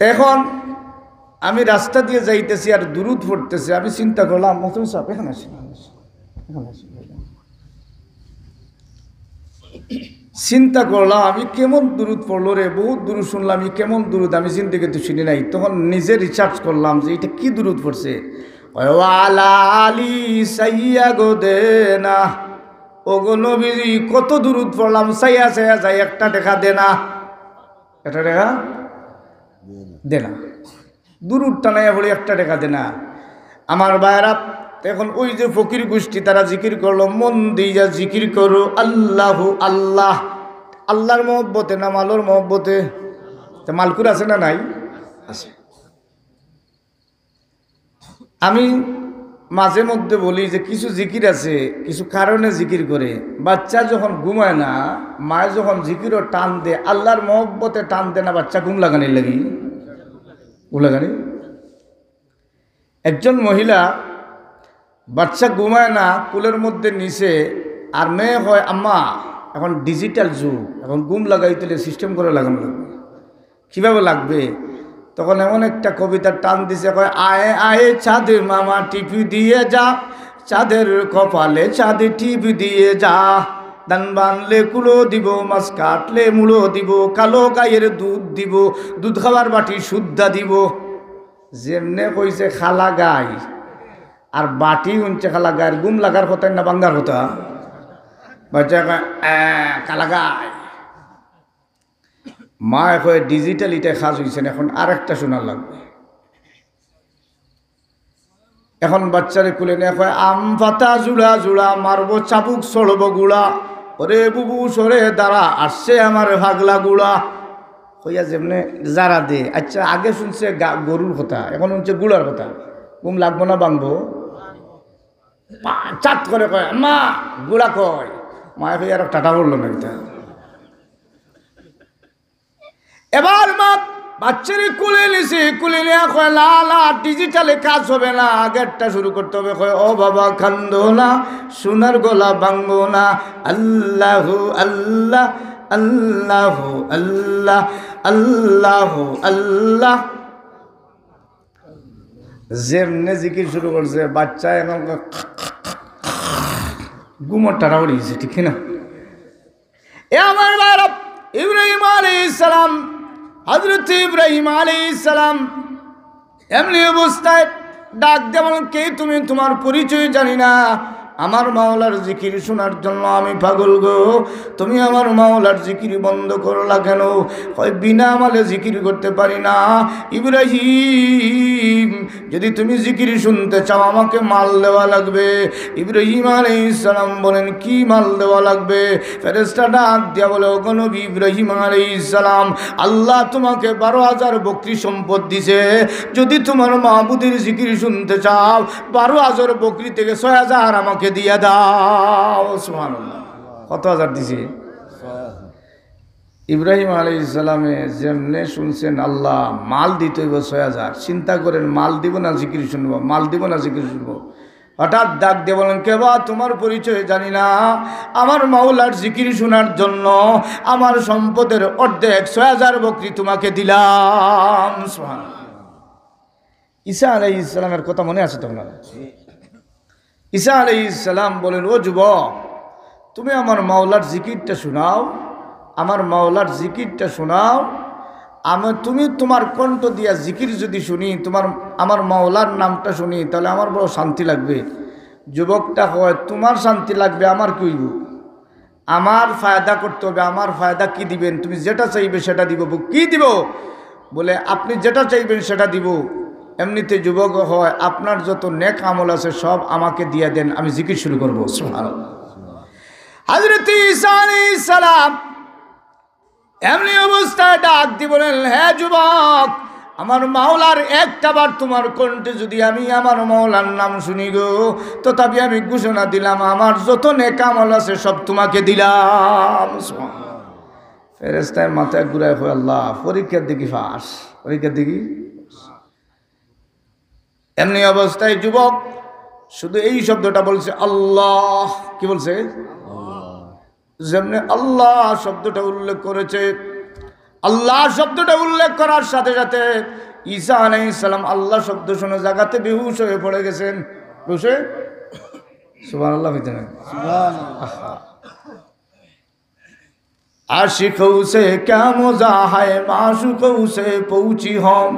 এখন আমি রাস্তা দিয়ে যাইতেছি আর দুরুদ পড়তেছি, আমি চিন্তা করলাম মহতরম সাহেব এখানে আসেন, চিন্তা করলাম আমি কেমন দুরুদ পড়লো রে, বহুত দুরুদ শুনলাম, আমি কেমন দুরুদ আমি জিন্দেগিতে শুনি নাই। তখন নিজে রিসার্চ করলাম যে এটা কি দুরুদ পড়ছে। ওয়ালা আলি সাইয়্যিদিনা, ওগো নবীজি কত দুরুদ পড়লাম, সাইয়া সাইয়া যাই, একটা টাকা দে না, একটা টাকা দে না, দুরুদ টানাইয়া বলি একটা টাকা দে না। আমার ভাইয়েরা, এখন ওই যে ফকির গোষ্ঠী তারা জিকির করলো, মন দিয়া জিকির করো আল্লাহু আল্লাহ, আল্লাহর মহব্বতে না মালোর মহব্বতে? মালকুর আছে না নাই? আছে। আমি মাঝে মধ্যে বলি যে কিছু জিকির আছে, কিছু কারণে জিকির করে। বাচ্চা যখন ঘুমায় না, মায় যখন জিকিরও টান দে, আল্লাহর মহব্বতে টান দে না, বাচ্চা ঘুম লাগানি লাগি, ঘুম লাগানি। একজন মহিলা বাচ্চা ঘুমায় না, কুলের মধ্যে নিচে, আর মেয়ে হয় আম্মা এখন ডিজিটাল যুগ, এখন ঘুম লাগাইতে সিস্টেম করে লাগানো লাগবে। কীভাবে লাগবে? তখন এমন একটা কবিতার টান দিছে, কয় আয়ে আয়ে চাঁদের মামা টিপি দিয়ে যা, চাঁদের কপালে চাঁদে টিপি দিয়ে যা, দান বানলে কুলো দিব, মাছ কাটলে মুলো দিব, কালো গায়ের দুধ দিব, দুধ খাবার বাটি শুদ্ধা দিব। যেমনে কইছে খালা গাই আর বাটি উনছে খালা গায়ের, গুম লাগার কথা না বাঙ্গার কথা? বাচ্চা কালা গায়। মা এখন ডিজিটাল ইটাই খাস হয়েছেন, এখন আরেকটা শোনার লাগবে। এখন বাচ্চারে কুলে নিয়ে কয় আম পাতা জুড়া জুড়া, মারবো চাবুক সরব গুড়া, ওরে বুবু সরে দাঁড়া আসছে আমার ভাগলা গুড়া। কইয়া যেমনে যারা দে। আচ্ছা আগে শুনছে গরুর কথা, এখন শুনছে গুড়ার কথা। ঘুম লাগবো না বাংবো? চাট করে কয় মা গুড়া কয়। মায়ে কই আর টাটা বললো না এটা। এবার মা বাচ্চারে কুলে নিছে, কুলে নিয়ে কয় লা ডিজিটালে কাজ হবে না, আগেরটা শুরু করতে হবে। কয় ও বাবা কান্দো না, সোনার গলা ভাঙবো না, আল্লাহ আল্লাহ আল্লাহ আল্লাহ আল্লাহ আল্লাহ। যেমনে জিকির শুরু করছে, বাচ্চা এখন ঘুমোর টাটা উড়িয়েছে, ঠিক না? এ আমার বাবা ইব্রাহিম আলাইহিস সালাম, হযরত ইব্রাহিম আলাইহিস সালাম এমনি অবস্থায় ডাক দেবেন, কে তুমি? তোমার পরিচয় জানি না, আমার মাওলার জিকির শোনার জন্য আমি পাগল গো। তুমি আমার মাওলার জিকির বন্ধ করলা কেন? হয় বিনা আমলে জিকির করতে পারি না। ইব্রাহিম যদি তুমি জিকির শুনতে চাও আমাকে মাল দেওয়া লাগবে। ইব্রাহিম আলাইহিস সালাম বলেন কি মাল দেওয়া লাগবে? ফেরেশতা ডাক দিয়া বলে, ও নবী ইব্রাহিম আলাইহিস সালাম, আল্লাহ তোমাকে 12,000 বকরি সম্পদ দিছে। যদি তোমার মাহবুদের জিকির শুনতে চাও 12,000 বকরি থেকে 6,000 আমাকে দিয়ে দাও। সুবহানাল্লাহ। কত হাজার দিছে? ইব্রাহিম আলাইহিস সালামে যেমনে শুনছেন আল্লাহ মাল দিতে হইব 6,000। চিন্তা করেন, মাল দিব না জিকির শুনবো, মাল দিব না জিকির শুনবো। হঠাৎ ডাক দিয়ে বলেন, কে বা? তোমার পরিচয় জানি না, আমার মাওলার জিকির শোনার জন্য আমার সম্পদের অর্ধেক 6,000 বকরি তোমাকে দিলাম। সুবহানাল্লাহ। ঈসা আলাইহিস সালামের কথা মনে আছে তো আপনার? ঈসা আলাইহিস সালাম বলেন, ও যুবক তুমি আমার মাওলার জিকিরটা শোনাও, আমার মাওলার জিকিরটা শোনাও। তুমি তোমার কণ্ঠ দিয়া জিকির যদি শুনি, আমার মাওলার নামটা শুনি, তাহলে আমার বড় শান্তি লাগবে। যুবকটা হয়, তোমার শান্তি লাগবে, আমার কি হইব? আমার ফায়দা করতে হবে। আমার ফায়দা কি দিবেন? তুমি যেটা চাইবে সেটা দিব। কি দিব? বলে আপনি যেটা চাইবেন সেটা দিব। এমনিতে যুবক হয়, আপনার যত নেক আমল আছে সব আমাকে দিয়ে দেন, আমি জিকির শুরু করবো। সুবহানাল্লাহ। হযরত ঈসা আলাইহিস সালাম এমনি অবস্থায় ডাক দিয়ে বলেন, হ্যাঁ যুবক, আমার মাওলার একটাবার তোমার কণ্ঠে যদি আমি আমার মাওলার নাম শুনি গো, তথাপি আমি ঘোষণা দিলাম আমার যত নেক আমল আছে সব তোমাকে দিলাম। ফেরেশতার মাথায় ঘুরায় হয়, আল্লাহ পরীক্ষার দিকে ফাঁস, পরীক্ষার দিকে। এমনি অবস্থায় যুবক শুধু এই শব্দটা বলছে, আল্লাহ। কি বলছে? যেমনি আল্লাহ শব্দটা উল্লেখ করেছে, আল্লাহ শব্দটা উল্লেখ করার সাথে সাথে ঈসা আলাইহিস সালাম আল্লাহ শব্দ শুনে জায়গাতে বেহুশ হয়ে পড়ে গেছেন। বসে সুবহানাল্লাহ। आशिकों से क्या मजा है, माशूकों से पहुँची हम,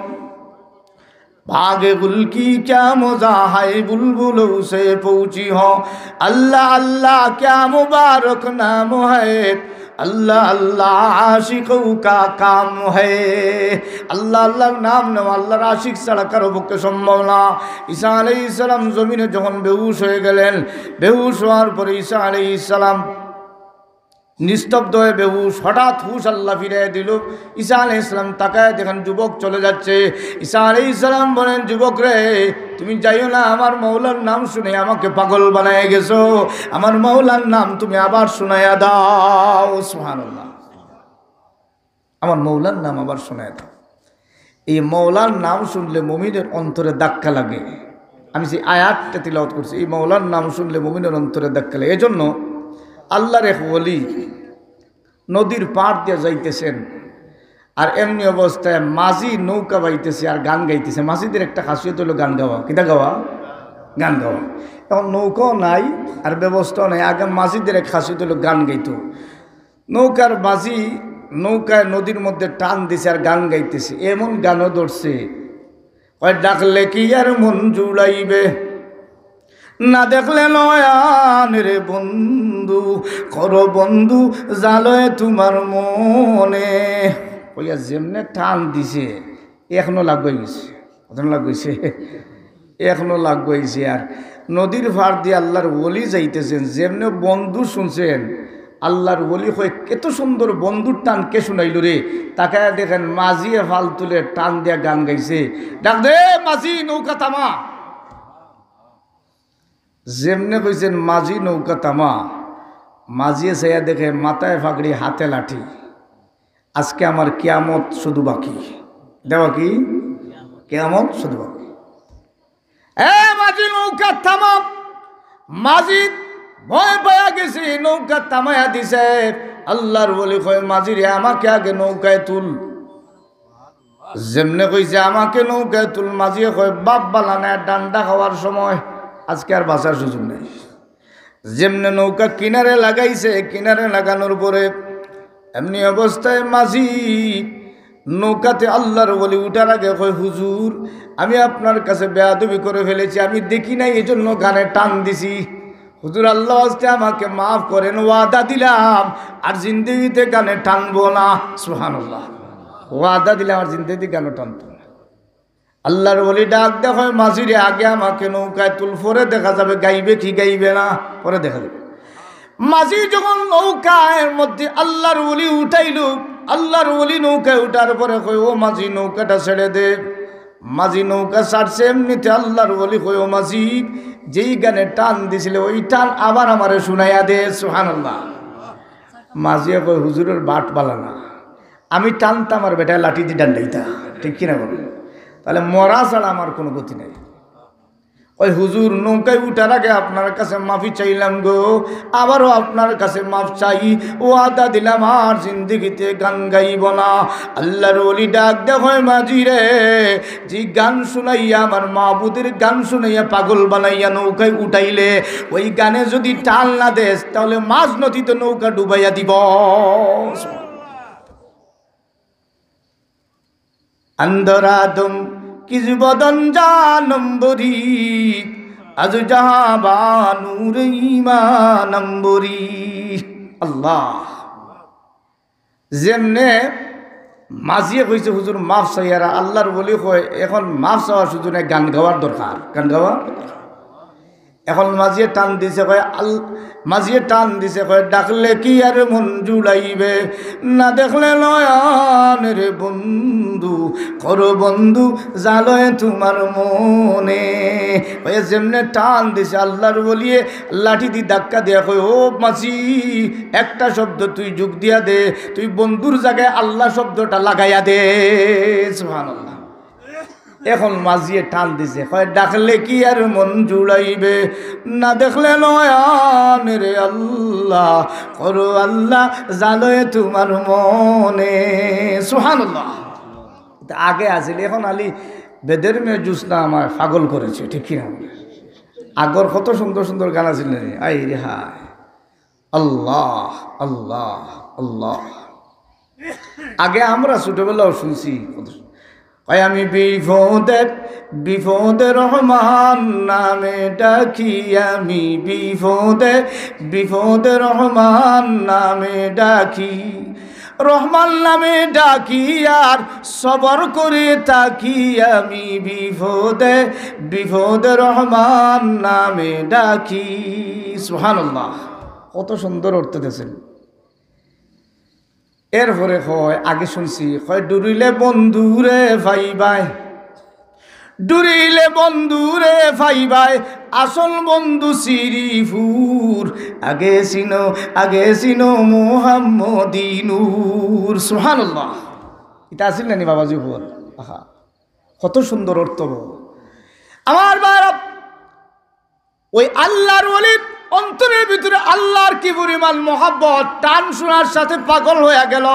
भागे गुल की क्या मजा है, बुलबुलों से पहुँची हो। अल्लाह अल्लाह क्या मुबारक नाम है, अल्लाह अल्लाह आशिकों का काम है। अल्लाह अल्लाह नाम नो, अल्लाह आशिक ছাড়া কারো পক্ষে সম্ভব না। ঈসা আলাইহিস সালাম জমিনে যখন বেহুশ হয়ে গেলেন, বেহুশ হওয়ার পরে ঈসা আলাইহিস সালাম নিস্তব্ধ হয়ে বেহুশ। হঠাৎ হুশ আল্লাহ ফিরিয়ে দিল। ঈসা আলাইহিস সালাম তাকায় দেখেন যুবক চলে যাচ্ছে। ঈসা আলাইহিস সালাম বলেন, যুবক রে, তুমি যাইও না, আমার মৌলার নাম শুনে আমাকে পাগল বানায় গেছো, আমার মৌলার নাম তুমি আবার শোনায়া দাও। সুবহানাল্লাহ, আমার মৌলার নাম আবার শোনায় দাও। এই মৌলার নাম শুনলে মুমিনের অন্তরে ধাক্কা লাগে। আমি যে আয়াতটা তিলাওয়াত করছি, এই মৌলার নাম শুনলে মুমিনের অন্তরে ধাক্কা লাগে। এজন্য আল্লাহর এক ওলি নদীর পাড় দিয়ে যাইতেছেন, আর এমনি অবস্থায় মাঝি নৌকা বাইতেছে আর গান গাইতেছে। মাঝিদের একটা খাসিয়ত হলো গান গাওয়া। কিতা গাওয়া? গান গাওয়া। এখন নৌকাও নাই আর ব্যবস্থাও নাই। আগে মাঝিদের এক খাসিয়ত হলো গান গাইতো। নৌকার মাঝি নৌকায় নদীর মধ্যে টান দিছে আর গান গাইতেছে। এমন গানও ধরছে, কয় ডাকলে কি আর মন জুড়াইবে, না দেখলে নয়ান রে বন্ধু, করো বন্ধু জালয় তোমার মনে। ওইয়া যেমনে টান দিছে এখনো লাগবে গেছে, কতক্ষণ লাগছে, এখনো লাগবে গেছে। আর নদীর ভার দিয়ে আল্লাহর ওলি যাইতেছেন, যেমনে বন্ধু শুনছেন আল্লাহর ওলি হয়ে কত সুন্দর বন্ধুর টান কে শুনাইল রে। তাকায় দেখেন মাঝিয়ে ফাল তুলে টান দিয়া গান গাইছে। ডাক দে মাঝি, নৌকা থামা। যেমনে কইছেন মাঝি নৌকা থামা, মাঝিয়ে চাইয়া দেখে মাথায় ফাগড়ি হাতে লাঠি। আজকে আমার কিয়ামত শুধু বাকি। দেওয়া কি কিয়ামত শুধু বাকি। মাঝি নৌকা থামা। মাঝি ভয় পায়া গেছি, নৌকা থামাইয়া দিছে। আল্লাহর বলি কয় মাঝি রে, আমাকে আগে নৌকায় তুল। যেমনে কইছে আমাকে নৌকায় তুল, মাঝিয়ে কয় বাপ বালানা ডান্ডা খাওয়ার সময়, আজকে আর বাঁচার সুযোগ নেই। যেমনে নৌকা কিনারে লাগাইছে, কিনারে লাগানোর পরে এমনি অবস্থায় মাঝি নৌকাতে আল্লাহর বলি উঠার আগে কয়, হুজুর আমি আপনার কাছে বেয়াদবি করে ফেলেছি, আমি দেখি নাই এই জন্য গানে টান দিছি। হুজুর আল্লাহ আজকে আমাকে মাফ করেন, ওয়াদা দিলাম আর জিন্দগিতে গানে টানবো না। সুবহানাল্লাহ, ওয়াদা দিলাম আর জিন্দগিতে গানে টানতো না। আল্লাহর বলি ডাক দেখো মাঝিরে, আগে আমাকে নৌকায় তুল, পরে দেখা যাবে গাইবে কি গাইবে না, পরে দেখা যাবে। মাঝি যখন নৌকার মধ্যে আল্লাহর ওলি উঠাইল, আল্লাহর ওলি নৌকায় উঠার পরে কই, ও মাঝি নৌকাটা ছেড়ে দে। মাঝি নৌকা ছাড়ছে, এমনিতে আল্লাহর ওলি কই, ও মাঝি যেই গানে টান দিছিল ওই টান আবার আমারে শুনাইয়া দে। সুবহানাল্লাহ। মাঝিয়া কই, হুজুরের বাট বালানা, আমি টানতাম আর বেটায় লাঠি দিয়ে ডান্ডাইতা, ঠিক কিনা বলো? তাহলে মরা ছাড়া আমার কোনো গতি নেই। ওই হুজুর নৌকায় উঠার আগে আপনার কাছে মাফি চাইলাম গো, আবারও আপনার কাছে মাফ চাই, ওয়াদা দিলাম আর জিন্দিগিতে গান গাইব না। আল্লাহর ওলি ডাক দেখো মাঝি রে, যে গান শুনাইয়া আমার মাহবুদের গান শুনাইয়া পাগল বানাইয়া নৌকায় উঠাইলে, ওই গানে যদি টাল না দেস তাহলে মাঝ নদীতে নৌকা ডুবাইয়া দিব। আন্দরাদম কিস বদন জানম্বরি, আজ জাহাবানুর ইমানম্বরি। আল্লাহ, যেমনে মাঝিয়ে কইছে হুজুর মাফ চাইয়ারা, আল্লাহর বলি কয় এখন মাফ চাওয়ার সুযোগ নেই, গান গাওয়ার দরকার, গান গাওয়া। এখন মাঝিয়ে টান দিছে কয়, মাঝিয়ে টান দিছে কয়, ডাকলে কি আর মন জুড়াইবে, না দেখলে নয়ান রে বন্ধু, করো বন্ধু জালয় তোমার মনে। ওই যেমনে টান দিছে আল্লাহর বলিয়ে লাঠি দি ধাক্কা দেয়া কয়, ও মাঝি একটা শব্দ তুই যোগ দিয়া দে, তুই বন্ধুর জায়গায় আল্লাহ শব্দটা লাগাইয়া দে। সুবহানাল্লাহ। এখন মাঝিয়ে টান দিছে কয়, ডাকলে কি আর মন জুড়াইবে, না দেখলে নয়ান রে আল্লাহ, করো আল্লাহ জালয় তোমার মনে। সুবহানাল্লাহ। আগে আসলে এখন আলী বেদের মেয়ে জুসনা আমার পাগল করেছে, ঠিক কিনা? আগর কত সুন্দর সুন্দর গান আছিল রে, আই রে হায়, আল্লাহ আল্লাহ আল্লাহ। আগে আমরা ছোটবেলাও শুনছি, আমি বিপদে বিপদে রহমান নামে ডাকি, আমি বিপদে বিপদে রহমান নামে ডাকি, রহমান নামে ডাকি আর সবর করে থাকি, আমি বিপদে বিপদে রহমান নামে ডাকি। সুবহানাল্লাহ। কত সুন্দর অর্থ দিয়েছেন। এরপরে কয় আগে শুনছি কয় ডুরিলে বন্ধুরে ভাইবাই, ডুরিলে বন্ধুরে ভাইবাই, আসল বন্ধু শ্রীপুর, আগে চিনো মুহাম্মদিনুর। সুবহানাল্লাহ। এটা আসিল নানি বাবাজি বল, আহা কত সুন্দর অর্থ। আমার বাবা ওই আল্লাহর ওলির অন্তরের ভিতরে আল্লাহর কি পরিমাণ মহব্বত, টান শোনার সাথে পাগল হয়ে গেল।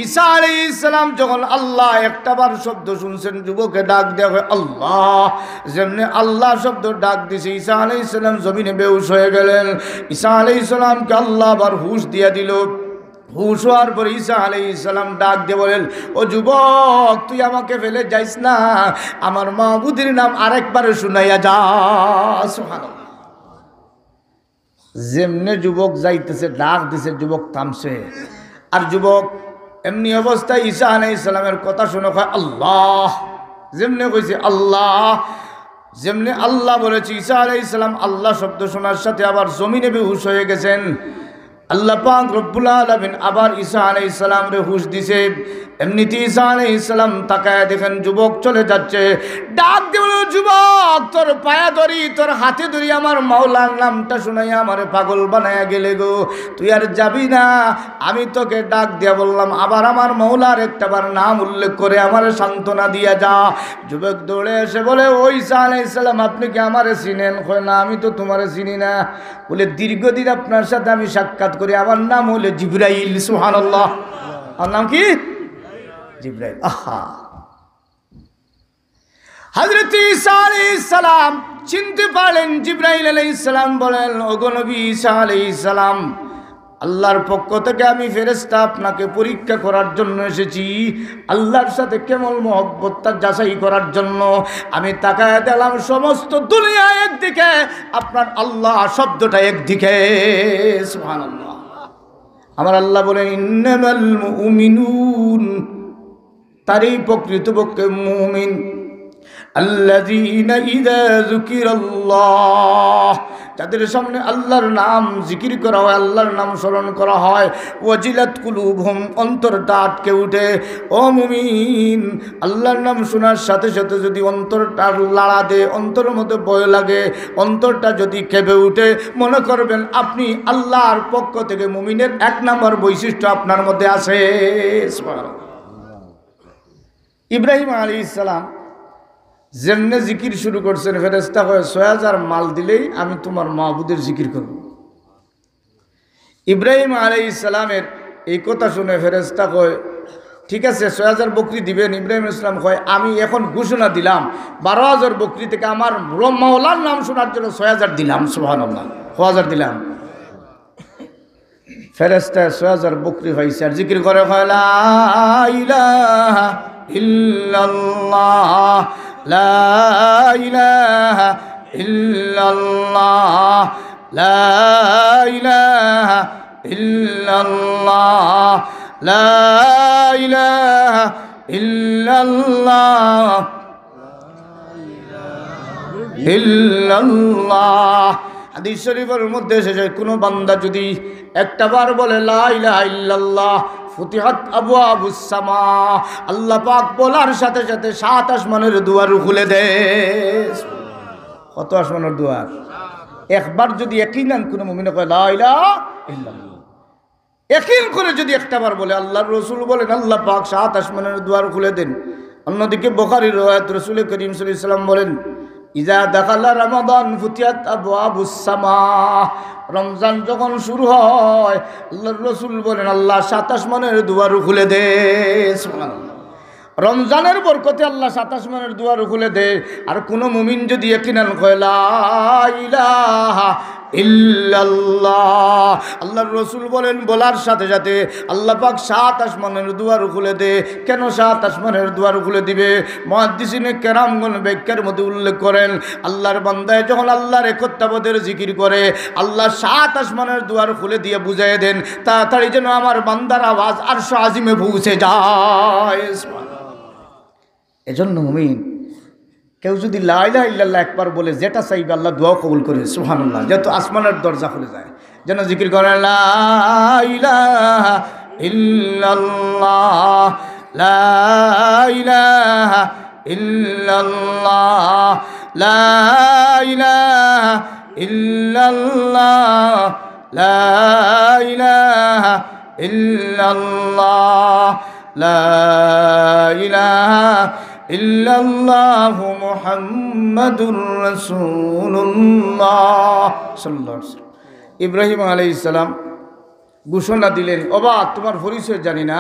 ঈসা আলাইহিস সালাম যখন আল্লাহ একটাবার শব্দ শুনছেন, যুবকে ডাক দেওয়া হয় আল্লাহ, যেমনি আল্লাহ শব্দ ডাক দিছে ঈসা আলাইহিস সালাম জমিনে বেহুশ হয়ে গেলেন। ঈসা আলাইহিস সালামকে আল্লাহ আবার হুঁশ দিয়ে দিল। হুঁশ হওয়ার পর ঈসা আলাইহিস সালাম ডাক দিয়ে বলেন, ও যুবক তুই আমাকে ফেলে যাইস না, আমার মাবুদের নাম আরেকবার শুনাইয়া যা। সুবহানাল্লাহ। যেমনে যুবক যাইতেছে ডাক দিছে, যুবক থামছে। আর যুবক এমনি অবস্থায় ঈসা আলাইহিস সালামের কথা শুনে কয় আল্লাহ, যেমনে কইছে আল্লাহ, যেমনি আল্লাহ বলেছে ঈসা আলাইহিস সালাম আল্লাহ শব্দ শোনার সাথে আবার জমিনে বেহুশ হয়ে গেছেন। আল্লাহ পাক রব্বুল আলামিন আবার ঈসা আলাইহিস সালাম রে হুঁশ দিছে। এমনিতে ঈসা আলাইহিস সালাম তাকায় দেখেন যুবক চলে যাচ্ছে। ডাক দিয়ে বলল, যুবক তোর পায়া ধরি, তোর হাতে ধরি, আমার মাওলার নামটা শুনাইয়া আমারে পাগল বানায়া গেলে গো, তুই আর যাবি না। আমি তোকে ডাক দিয়া বললাম আবার আমার মাওলার একটাবার নাম উল্লেখ করে আমারে সান্ত্বনা দিয়া যা। যুবক দৌড়ে এসে বলে, ও ঈসা আলাইহিস সালাম আপনি কি আমারে চিনেন? কয় না, আমি তো তোমারে চিনি না। বলে, দীর্ঘদিন আপনার সাথে আমি সাক্ষাৎ করি, আমার নাম হলো জিবরাইল। সুবহানাল্লাহ। আমার নাম কি? জিবরাইল। আহা, হযরত ঈসা আলাইহিস সালাম চিনতে পারলেন। জিবরাইল আলাইহিস সালাম বলেন, ওগো নবী ঈসা আলাইহিস সালাম, আল্লাহর পক্ষ থেকে আমি ফেরেশতা আপনাকে পরীক্ষা করার জন্য এসেছি, আল্লাহর সাথে কেমন মহব্বতটা যাচাই করার জন্য। আমি তাকায় দিলাম সমস্ত দুনিয়া একদিকে, আপনার আল্লাহ শব্দটা একদিকে। সুবহানাল্লাহ। আমার আল্লাহ বলেন, ইন্নামাল মুমিনুন, তারই প্রকৃতপক্ষে মুমিন, আল্লাযীনা ইযা যুকিরাল্লাহ, যাদের সামনে আল্লাহর নাম জিকির করা হয়, আল্লাহর নাম স্মরণ করা হয়, ওয়াজিলাত কুলুবহুম, অন্তরটা আটকে উঠে। ও মুমিন, আল্লাহর নাম শোনার সাথে সাথে যদি অন্তরটা লাড়া দেয়, অন্তরের মধ্যে ভয় লাগে, অন্তরটা যদি কেঁপে উঠে, মনে করবেন আপনি আল্লাহর পক্ষ থেকে মুমিনের এক নম্বর বৈশিষ্ট্য আপনার মধ্যে আছে। ইব্রাহিম আলাইহিস সালাম যেমনে জিকির শুরু করছেন, ফেরেশতা কয় ৬০০০ মাল দিলেই আমি তোমার মাবুদের জিকির করব। ইব্রাহিম আলাইহিস সালামের এই কথা শুনে ফেরেশতা কয়, ঠিক আছে ৬০০০ বকরি দিবেন। ইব্রাহিম ইসলাম কয়, আমি এখন ঘোষণা দিলাম ১২,০০০ বকরি থেকে আমার মাওলার নাম শোনার জন্য ৬০০০ দিলাম। সুবহানাল্লাহ। ৬০০০ দিলাম। ফেরেশতা ৬০০০ বকরি পাইছে আর জিকির করে, লা ইলাহা ইল্লাল্লাহ, লা ইলাহা ইল্লাল্লাহ, লা ইলাহা ইল্লাল্লাহ, লা ইলাহা ইল্লাল্লাহ, ইল্লাল্লাহ। হাদিস শরীফের মধ্যে এসেছে, কোনো বান্দা যদি একটাবার বলে লা ইলাহা ইল্লাল্লাহ, ফুতিহাত আবওয়াবুস সামা, আল্লাহ পাক বলার সাথে সাথে ৭ আসমানের দুয়ার খুলে দেয়। কত আসমানের দুয়ার? একবার যদি ইয়াকিনান কোনো মুমিনে কয় লা ইলাহা ইল্লাল্লাহ, ইয়াকিন করে যদি একটাবার বলে, আল্লাহর রাসূল বলেন আল্লাহ পাক ৭ আসমানের দুয়ার খুলে দেন। অন্যদিকে বুখারীর riwayat রাসূল করিম সাল্লাল্লাহু আলাইহি ওয়াসাল্লাম বলেন, ইজা দাখালা রমাদান ফুতিহাত আবওয়াবুস সামা, রমজান যখন শুরু হয় আল্লাহর রাসূল বলেন আল্লাহ ৭ আসমানের দুয়ার খুলে দেয়। সুবহানাল্লাহ। রমজানের বরকতে আল্লাহ ৭ আসমানের দুয়ার খুলে দেয়। আর কোনো মুমিন যদি ইয়াকিনান কয় লা ইলাহা ইল্লাল্লাহ, আল্লাহর রাসূল বলেন বলার সাথে সাথে আল্লাহ পাক ৭ আসমানের দুয়ার খুলে দেয়। কেন ৭ আসমানের দুয়ার খুলে দিবে? মুহাদ্দিসিনে কেরামগণ ব্যাখ্যার মধ্যে উল্লেখ করেন, আল্লাহর বান্দায় যখন আল্লাহর একত্ববোধের জিকির করে, আল্লাহ ৭ আসমানের দুয়ার খুলে দিয়ে বুঝাই দেন তাড়াতাড়ি যেন আমার বান্দার আওয়াজ আরশ আজিমে পৌঁছে যায়। এজন্য মুমিন কেউ যদি লা ইলাহা ইল্লাল্লাহ একবার বলে, যেটা চাইবে আল্লাহ দোয়া কবুল করে। সুবহানাল্লাহ। যেহেতু আসমানের দরজা খুলে যায়, যেন জিকির করে লা ইলাহা ইল্লাল্লাহ লা ইলাহা ইল্লাল্লাহ লা ইলাহা ইল্লাল্লাহ লা ইলাহা ইল্লাল্লাহ লা ইলাহা ইল্লাল্লাহু মুহাম্মাদুর রাসূলুল্লাহ সাল্লাল্লাহু আলাইহি ওয়াসাল্লাম। ইব্রাহিম আলাইহিস সালাম ঘোষণা দিলেন, ওবা তোমার পরিচয় জানি না,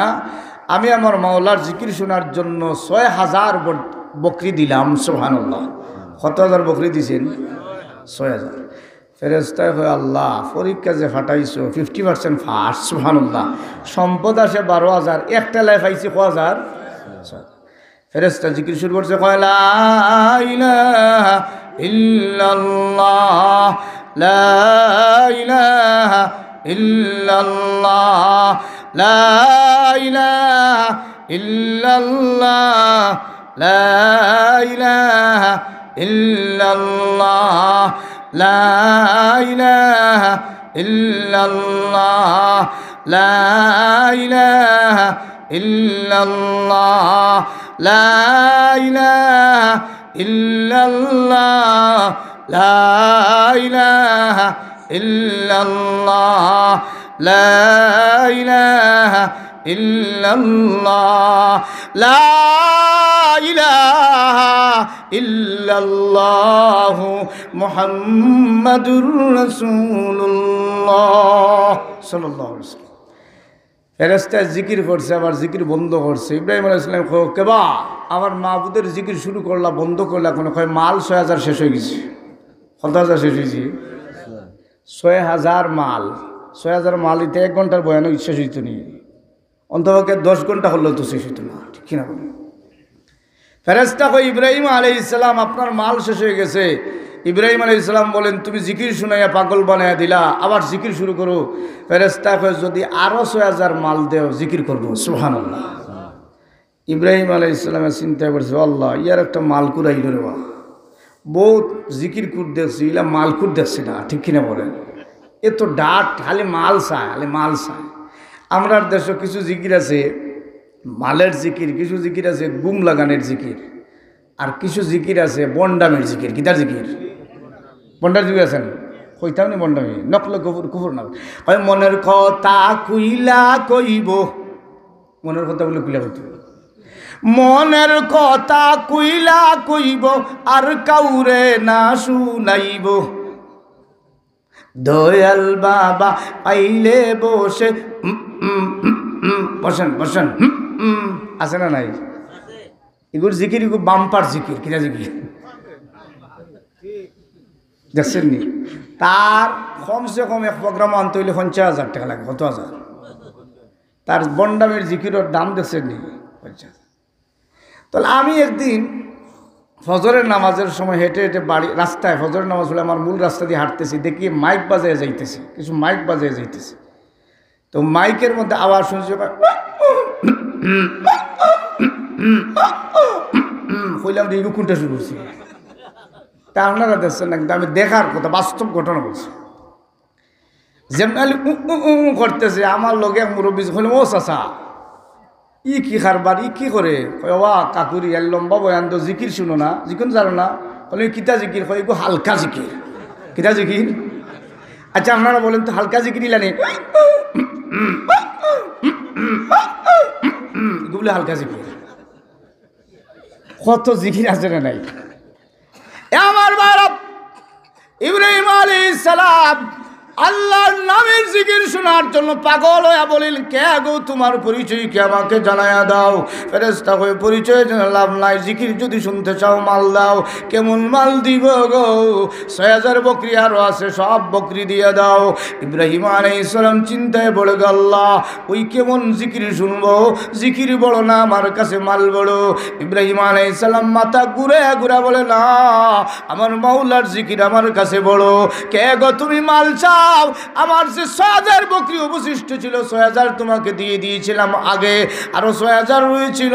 আমি আমার মাওলার জিকির শোনার জন্য ৬,০০০ বকরি দিলাম। সুবহানাল্লাহ। কত হাজার বকরি দিছেন? ৬,০০০। ফেরেশতায় কয়, আল্লাহ পরীক্ষা যে ফাটাইছো 50% ফাঁস। সুবহানাল্লাহ। সম্পদ আসে ১২,০০০, একটা লাইফ আইছে কয়? ফেরেশতা জিকির শুরু করছে, কয় লা ইলাহা ইল্লাল্লাহ লা ইলাহা ইল্লাল্লাহ লা ইলাহা ইল্লাল্লাহ লা ইলাহা ইল্লাল্লাহ লা ইলাহা ইল্লাল্লাহ লা ইলাহা ইল্লাল্লাহ লা ইলাহা ইল্লাল্লাহ লা ইলাহা ইল্লাল্লাহ লা ইলাহা ইল্লাল্লাহ লা ইলাহা ইল্লাল্লাহ মুহাম্মাদুর রাসূলুল্লাহ সাল্লাল্লাহু আলাইহি ওয়াসাল্লাম। ফেরেশতা জিকির করছে, আবার জিকির বন্ধ করছে। ইব্রাহিম আলাইহিস সালাম কয়, কেবা আমার মাবুদের জিকির শুরু করলা বন্ধ করলা কোনো? কয় মাল ৬,০০০ শেষ হয়ে গেছে। কত হাজার শেষ হয়েছে? ৬,০০০ মাল। ৬,০০০ মাল ইতে ১ ঘন্টার বয়ানও শেষ হইত নি, অন্তপক্ষে ১০ ঘন্টা হলেও তো শেষ হইত না, ঠিক কিনা বলেন? ফেরেশতা কয়, ইব্রাহিম আলাইহিস সালাম আপনার মাল শেষ হয়ে গেছে। ইব্রাহিম আলাইহিস সালাম বলেন, তুমি জিকির শুনাইয়া পাগল বানাইয়া দিলা, আবার জিকির শুরু করো। ফেরেশতা কয়, যদি আরো ৬,০০০ মাল দেও জিকির করবো। সুবহানাল্লাহ। ইব্রাহিম আলাইহিস সালামের চিন্তায় পড়ছে, আল্লাহ ইয়ার একটা মালকুর আইল রে বা, বহুত জিকির কুর দেখছি, ইলা মালকুর দেখছি না, ঠিক কিনা বলেন? এ তো ডাট খালি মাল চায়, খালি মাল চায়। আমরা দেশে কিছু জিকির আছে মালের জিকির, কিছু জিকির আছে গুম লাগানের জিকির, আর কিছু জিকির আছে বন্ডামের জিকির। কিতার জিকির? বন্ডার জিকির আছেন কইতাম নি? বন্ডামি নকল কুফর, কুফর না। মনের কথা কইলা কইব, মনের কথা বলে কইলা কইতে, মনের কথা কইলা কইব আর কাউরে না শুনাইব, দয়াল বাবা আইলে বসে বসেন বসেন আছে না নাই? এগুলো জিকির, এগুলো বাম্পার জিকির। কিনা জিকির দেখছেন নি? তার কমসে কম এক প্রোগ্রাম আনতে হইলে ৫০,০০০ টাকা লাগে। কত হাজার? তার বন্ডামের জিকিরের দাম দেখছেন নি? ৫০,০০০। তাহলে আমি একদিন ফজরের নামাজের সময় হেঁটে হেঁটে বাড়ি রাস্তায়, ফজরের নামাজ হলে আমার মূল রাস্তা দিয়ে হাঁটতেছি, দেখি মাইক বাজায় যাইতেছে, কিছু মাইক বাজায় যাইতেছে। তো মাইকের মধ্যে আওয়াজ শুনছি, কইলাম যে এগুলো কোনটা শুরু করছি? তা আপনারা দেখছেন না, কিন্তু আমি দেখার কথা, বাস্তব ঘটনা বলছি। যেমন করতেছে আমার লগে এক মুরব্বী হলে, ও চাচা ই কি খারবার, ই কি করে? ওয়া কাকুরি এর লম্বা বয়ান তো, জিকির শুনো না, জিকির জানো না? বলে কিতা জিকির? হয় এগুলো হালকা জিকির। কিতা জিকির? আচ্ছা আপনারা বলেন তো হালকা জিকির ইলানি, এগুলো হালকা জিকির। কত জিকির আছে না নাই? আমার ভাইরা, ইব্রাহিম আলাইহিস সালাম আল্লাহর নামের জিকির শোনার জন্য পাগল হয়ে বলেন, কে গো তোমার পরিচয় কি আমাকে জানাইয়া দাও। ফেরেশতা হয়ে পরিচয় লাভ নাই, জিকির যদি শুনতে চাও মাল দাও। কেমন মাল দিব গো? ৬,০০০ বকরি আরও আছে, সব বকরি দিয়ে দাও। ইব্রাহিম আলাইহিস সালাম চিন্তায় পড়ে গেল, আল্লাহ ওই কেমন জিকির শুনবো? জিকির বড় না, আমার কাছে মাল বড়। ইব্রাহিম আলাইহিস সালাম মাথা ঘুরে ঘুরা বলে, না আমার মাওলার জিকির আমার কাছে বড়। কে গো তুমি মাল চাও? আমার যে ৬,০০০ বকরি অবশিষ্ট ছিল, ৬,০০০ তোমাকে দিয়ে দিয়েছিলাম আগে, আরো ৬,০০০ রয়েছিল।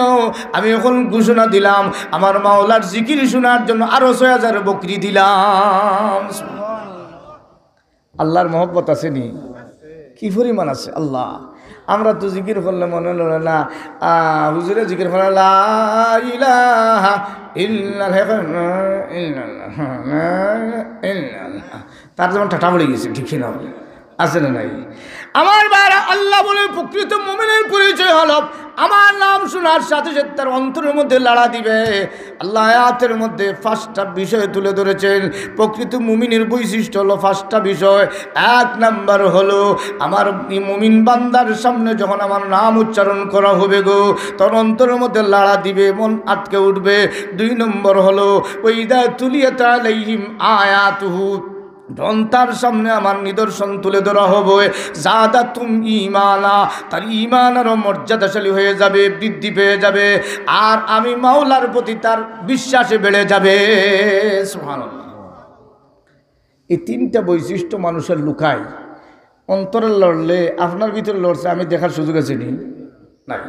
আমি এখন ঘোষণা দিলাম আমার মাওলার জিকির শোনার জন্য আরো ৬,০০০ বকরি দিলাম। আল্লাহর মহব্বত আছে নি? কি পরিমাণ আছে! আল্লাহ আমরা তো জিকির করলে মনে লড়ে না, হুজুরে জিকির করে লা ইলাহা ইল্লাল্লাহ, তার যেমন ঠাটা পড়ে গেছে, ঠিক না বলে আছে না নাই? আমার ভাইরা, আল্লাহ বলে প্রকৃত মুমিনের পরিচয় হলো আমার নাম শোনার সাথে সাথে তার অন্তরের মধ্যে লাড়া দিবে। আল্লাহ আয়াতের মধ্যে 5টা বিষয় তুলে ধরেছেন। প্রকৃত মুমিনের বৈশিষ্ট্য হলো 5টা বিষয়। 1 নাম্বার হলো আমার মুমিন বান্দার সামনে যখন আমার নাম উচ্চারণ করা হবে গো, তখন অন্তরের মধ্যে লাড়া দিবে, মন আটকে উঠবে। 2 নম্বর হলো ওয়াইদা তুলিয়াত আলাইহিম আয়াতুহু, তার সামনে আমার নিদর্শন তুলে ধরা হবে, জাদাতুম ঈমানা, তার ঈমান আরও মর্যাদাশালী হয়ে যাবে, বৃদ্ধি পেয়ে যাবে, আর আমি মাওলার প্রতি তার বিশ্বাসে বেড়ে যাবে। সুবহানাল্লাহ। এই 3টা বৈশিষ্ট্য মানুষের লুকায়। অন্তরে লড়লে আপনার ভিতরে লড়ছে, আমি দেখার সুযোগ আছে নি নাই?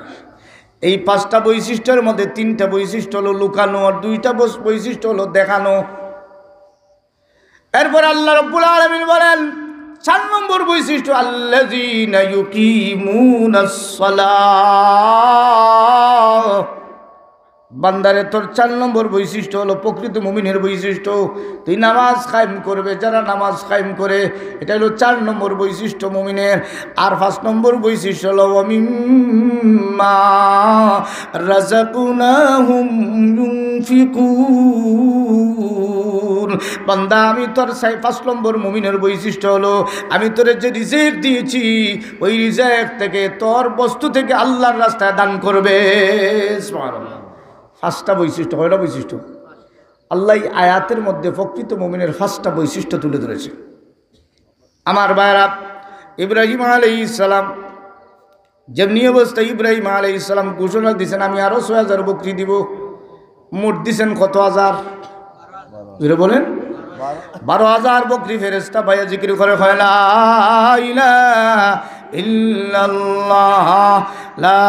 এই 5টা বৈশিষ্ট্যের মধ্যে 3টা বৈশিষ্ট্য হলো লুকানো, আর 2টা বৈশিষ্ট্য হলো দেখানো। এরপর আল্লাহ রাব্বুল আলামিন বলেন 4 নম্বর বৈশিষ্ট্য, আল্লাযীনা ইউকিমুনাস সালাহ। বান্দারে তোর 4 নম্বর বৈশিষ্ট্য হলো প্রকৃত মুমিনের বৈশিষ্ট্য, তুই নামাজ কায়েম করবে। যারা নামাজ কায়েম করে, এটা হলো 4 নম্বর বৈশিষ্ট্য মুমিনের। আর 5 নম্বর বৈশিষ্ট্য হলো ওয়া মিম্মা রাযাকনাহুম ইউনফিকুন। বান্দা, আমি তোর 5 নম্বর মুমিনের বৈশিষ্ট্য হলো আমি তোরে যে রিজিক দিয়েছি, ওই রিজিক থেকে তোর বস্তু থেকে আল্লাহর রাস্তায় দান করবে। সুবহানাল্লাহ। 5টা বৈশিষ্ট্য। কয়টা বৈশিষ্ট্য? আল্লাহ আয়াতের মধ্যে প্রকৃত মুমিনের 5টা বৈশিষ্ট্য তুলে ধরেছে। আমার ভাইরা, ইব্রাহিম আলাইহিস সালাম যেমনি অবস্থায় ইব্রাহিম আলাইহিস সালাম ঘোষণা দিয়েছেন আমি আরো 6000 বকরি দিব, মোট দিয়েছেন কত হাজার? বলেন 12,000 বকরি। ফেরেশতা ভাইয়া জিকির করে লা ইলাহা ইল্লাল্লাহ, লা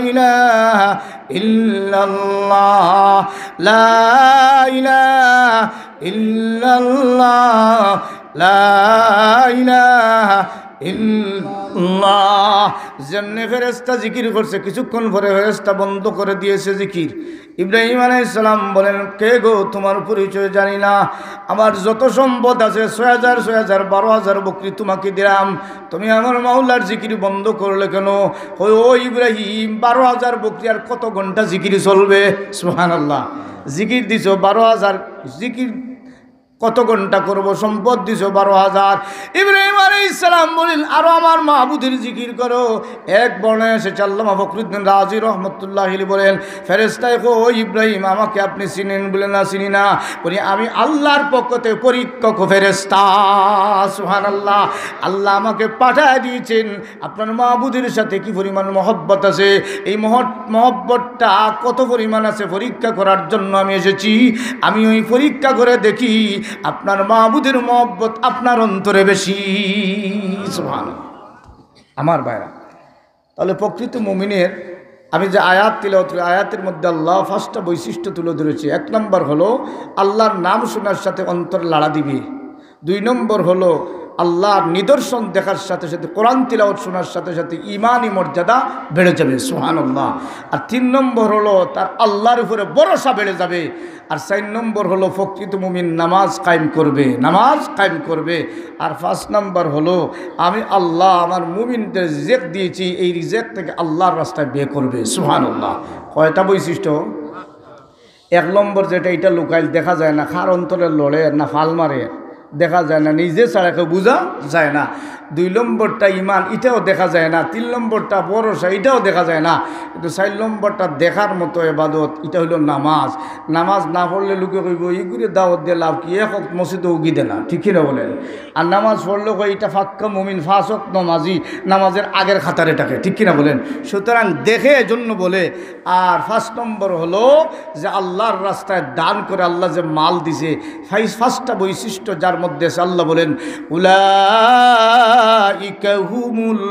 ইলাহা ইল্লাল্লাহ, লা ইলাহা ইল্লাল্লাহ, লা ইলাহা ইল্লাল্লাহ। যেমনি ফেরেশতা জিকির করছে, কিছুক্ষণ পরে ফেরেশতা বন্ধ করে দিয়েছে জিকির। ইব্রাহিম আলাইহিস সালাম বলেন, কে গো, তোমার পরিচয় জানি না, আমার যত সম্পদ আছে 6000 12,000 বকরি তোমাকে দিলাম, তুমি আমার মাওলার জিকির বন্ধ করলে কেন? ও ইব্রাহিম, 12,000 বকরি আর কত ঘন্টা জিকির চলবে? সুবহানাল্লাহ। জিকির দিছো 12,000, জিকির কত ঘন্টা করব? সম্পদ দিছো 12,000। ইব্রাহিম আলাইহিস সালাম বলেন, আরো আমার মাহবুদের জিকির করো। এক বর্ণায় এসেছে, আল্লামা ফখরুদ্দিন রাজি রহমতুল্লাহ বলেন, ফেরেশতায় কো, ও ইব্রাহিম, আমাকে আপনি চিনেন? বলে না, চিনি না। বলি, আমি আল্লাহর পক্ষ থেকে পরীক্ষক ফেরেশতা। সুবহানাল্লাহ। আল্লাহ আমাকে পাঠায় দিয়েছেন আপনার মাহবুদের সাথে কি পরিমাণ মহব্বত আছে, এই মহব্বতটা কত পরিমাণ আছে পরীক্ষা করার জন্য আমি এসেছি। আমি ওই পরীক্ষা করে দেখি আপনার মাহবুদের মহব্বত আপনার অন্তরে বেশি। সুবহানাল্লাহ। আমার ভাইরা, তাহলে প্রকৃত মুমিনের আমি যে আয়াত তিলাওয়াত করি, আয়াতের মধ্যে আল্লাহ 5টা বৈশিষ্ট্য তুলে ধরেছে। 1 নম্বর হলো আল্লাহর নাম শোনার সাথে অন্তর লাড়া দিবে। 2 নম্বর হলো আল্লাহর নিদর্শন দেখার সাথে সাথে, কোরআন তিলাওয়াত শোনার সাথে সাথে ঈমানি মর্যাদা বেড়ে যাবে। সুবহানাল্লাহ। আর 3 নম্বর হলো তার আল্লাহর উপরে ভরসা বেড়ে যাবে। আর 4 নম্বর হলো প্রকৃত মুমিন নামাজ কায়েম করবে, নামাজ কায়েম করবে। আর 5 নম্বর হলো আমি আল্লাহ আমার মুমিনদের রিজিক দিয়েছি, এই রিজিক থেকে আল্লাহর রাস্তায় ব্যয় করবে। সুবহানাল্লাহ। কয়টা বৈশিষ্ট্য? 1 নম্বর যেটা, এটা লুকাইল, দেখা যায় না, খার অন্তরে লড়ে না ফাল মারে, দেখা যায় না, নিজে ছাড়া কেউ বোঝা যায় না। 2 নম্বরটা ইমান, এটাও দেখা যায় না। 3 নম্বরটা ভরসা, এটাও দেখা যায় না। কিন্তু 4 নম্বরটা দেখার মতো ইবাদত, এটা হলো নামাজ। নামাজ না পড়লে লোকে কইব ইগুরে দাওয়াত দিয়ে লাভ কি, এক ওয়াক্ত মসজিদে উগি দে না, ঠিক না বলেন? আর নামাজ পড়লে কই এটা ফাক্কা মুমিন, 5 ওয়াক্ত নামাজি, নামাজের আগের খাতারে টাকে, ঠিক কিনা বলেন? সুতরাং দেখে এজন্য বলে। আর 5 নম্বর হলো যে আল্লাহর রাস্তায় দান করে আল্লাহ যে মাল দিছে, 5টা বৈশিষ্ট্য যার মধ্যে আল্লাহ বলেন, উলাইকা হুমুল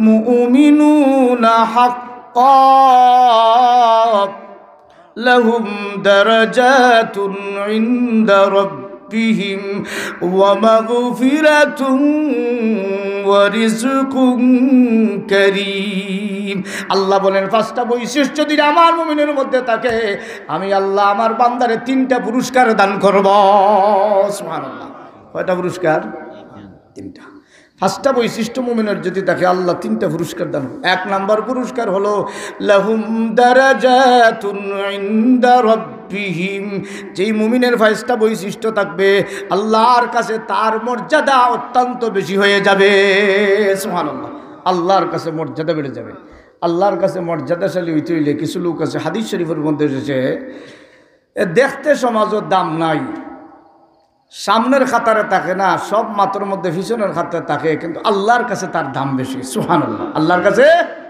মুমিনুনা হাক্কান লাহুম দারাজাতুন ইনদা রাব্বিহিম রাব্বিহিম ওয়া মাগফিরাতুন ওয়া রিজকুন কারীম। আল্লাহ বলেন পাঁচটা বৈশিষ্ট্য যদি আমার মুমিনের মধ্যে থাকে, আমি আল্লাহ আমার বান্দারে তিনটা পুরস্কার দান করব। সুবহানাল্লাহ। কয়টা পুরস্কার? তিনটা। পাঁচটা বৈশিষ্ট্য মুমিনের যদি থাকে আল্লাহ তিনটা পুরস্কার দান। এক নাম্বার পুরস্কার হলো লাহুম দারাজাতুন ইনদা রাব্বিহিম। যেই মুমিনের পাঁচটা বৈশিষ্ট্য থাকবে আল্লাহর কাছে তার মর্যাদা অত্যন্ত বেশি হয়ে যাবে। সুবহানাল্লাহ। আল্লাহর কাছে মর্যাদা বেড়ে যাবে। আল্লাহর কাছে মর্যাদাশালী হইতে হইলে কিছু লোক আছে, হাদিস শরীফের মধ্যে এসেছে, দেখতে সমাজের দাম নাই, সামনের খাতারে থাকে না, সব মাত্র মধ্যে পিছনের খাতারে থাকে, কিন্তু আল্লাহর কাছে তার দাম বেশি। সুবহানাল্লাহ। আল্লাহর কাছে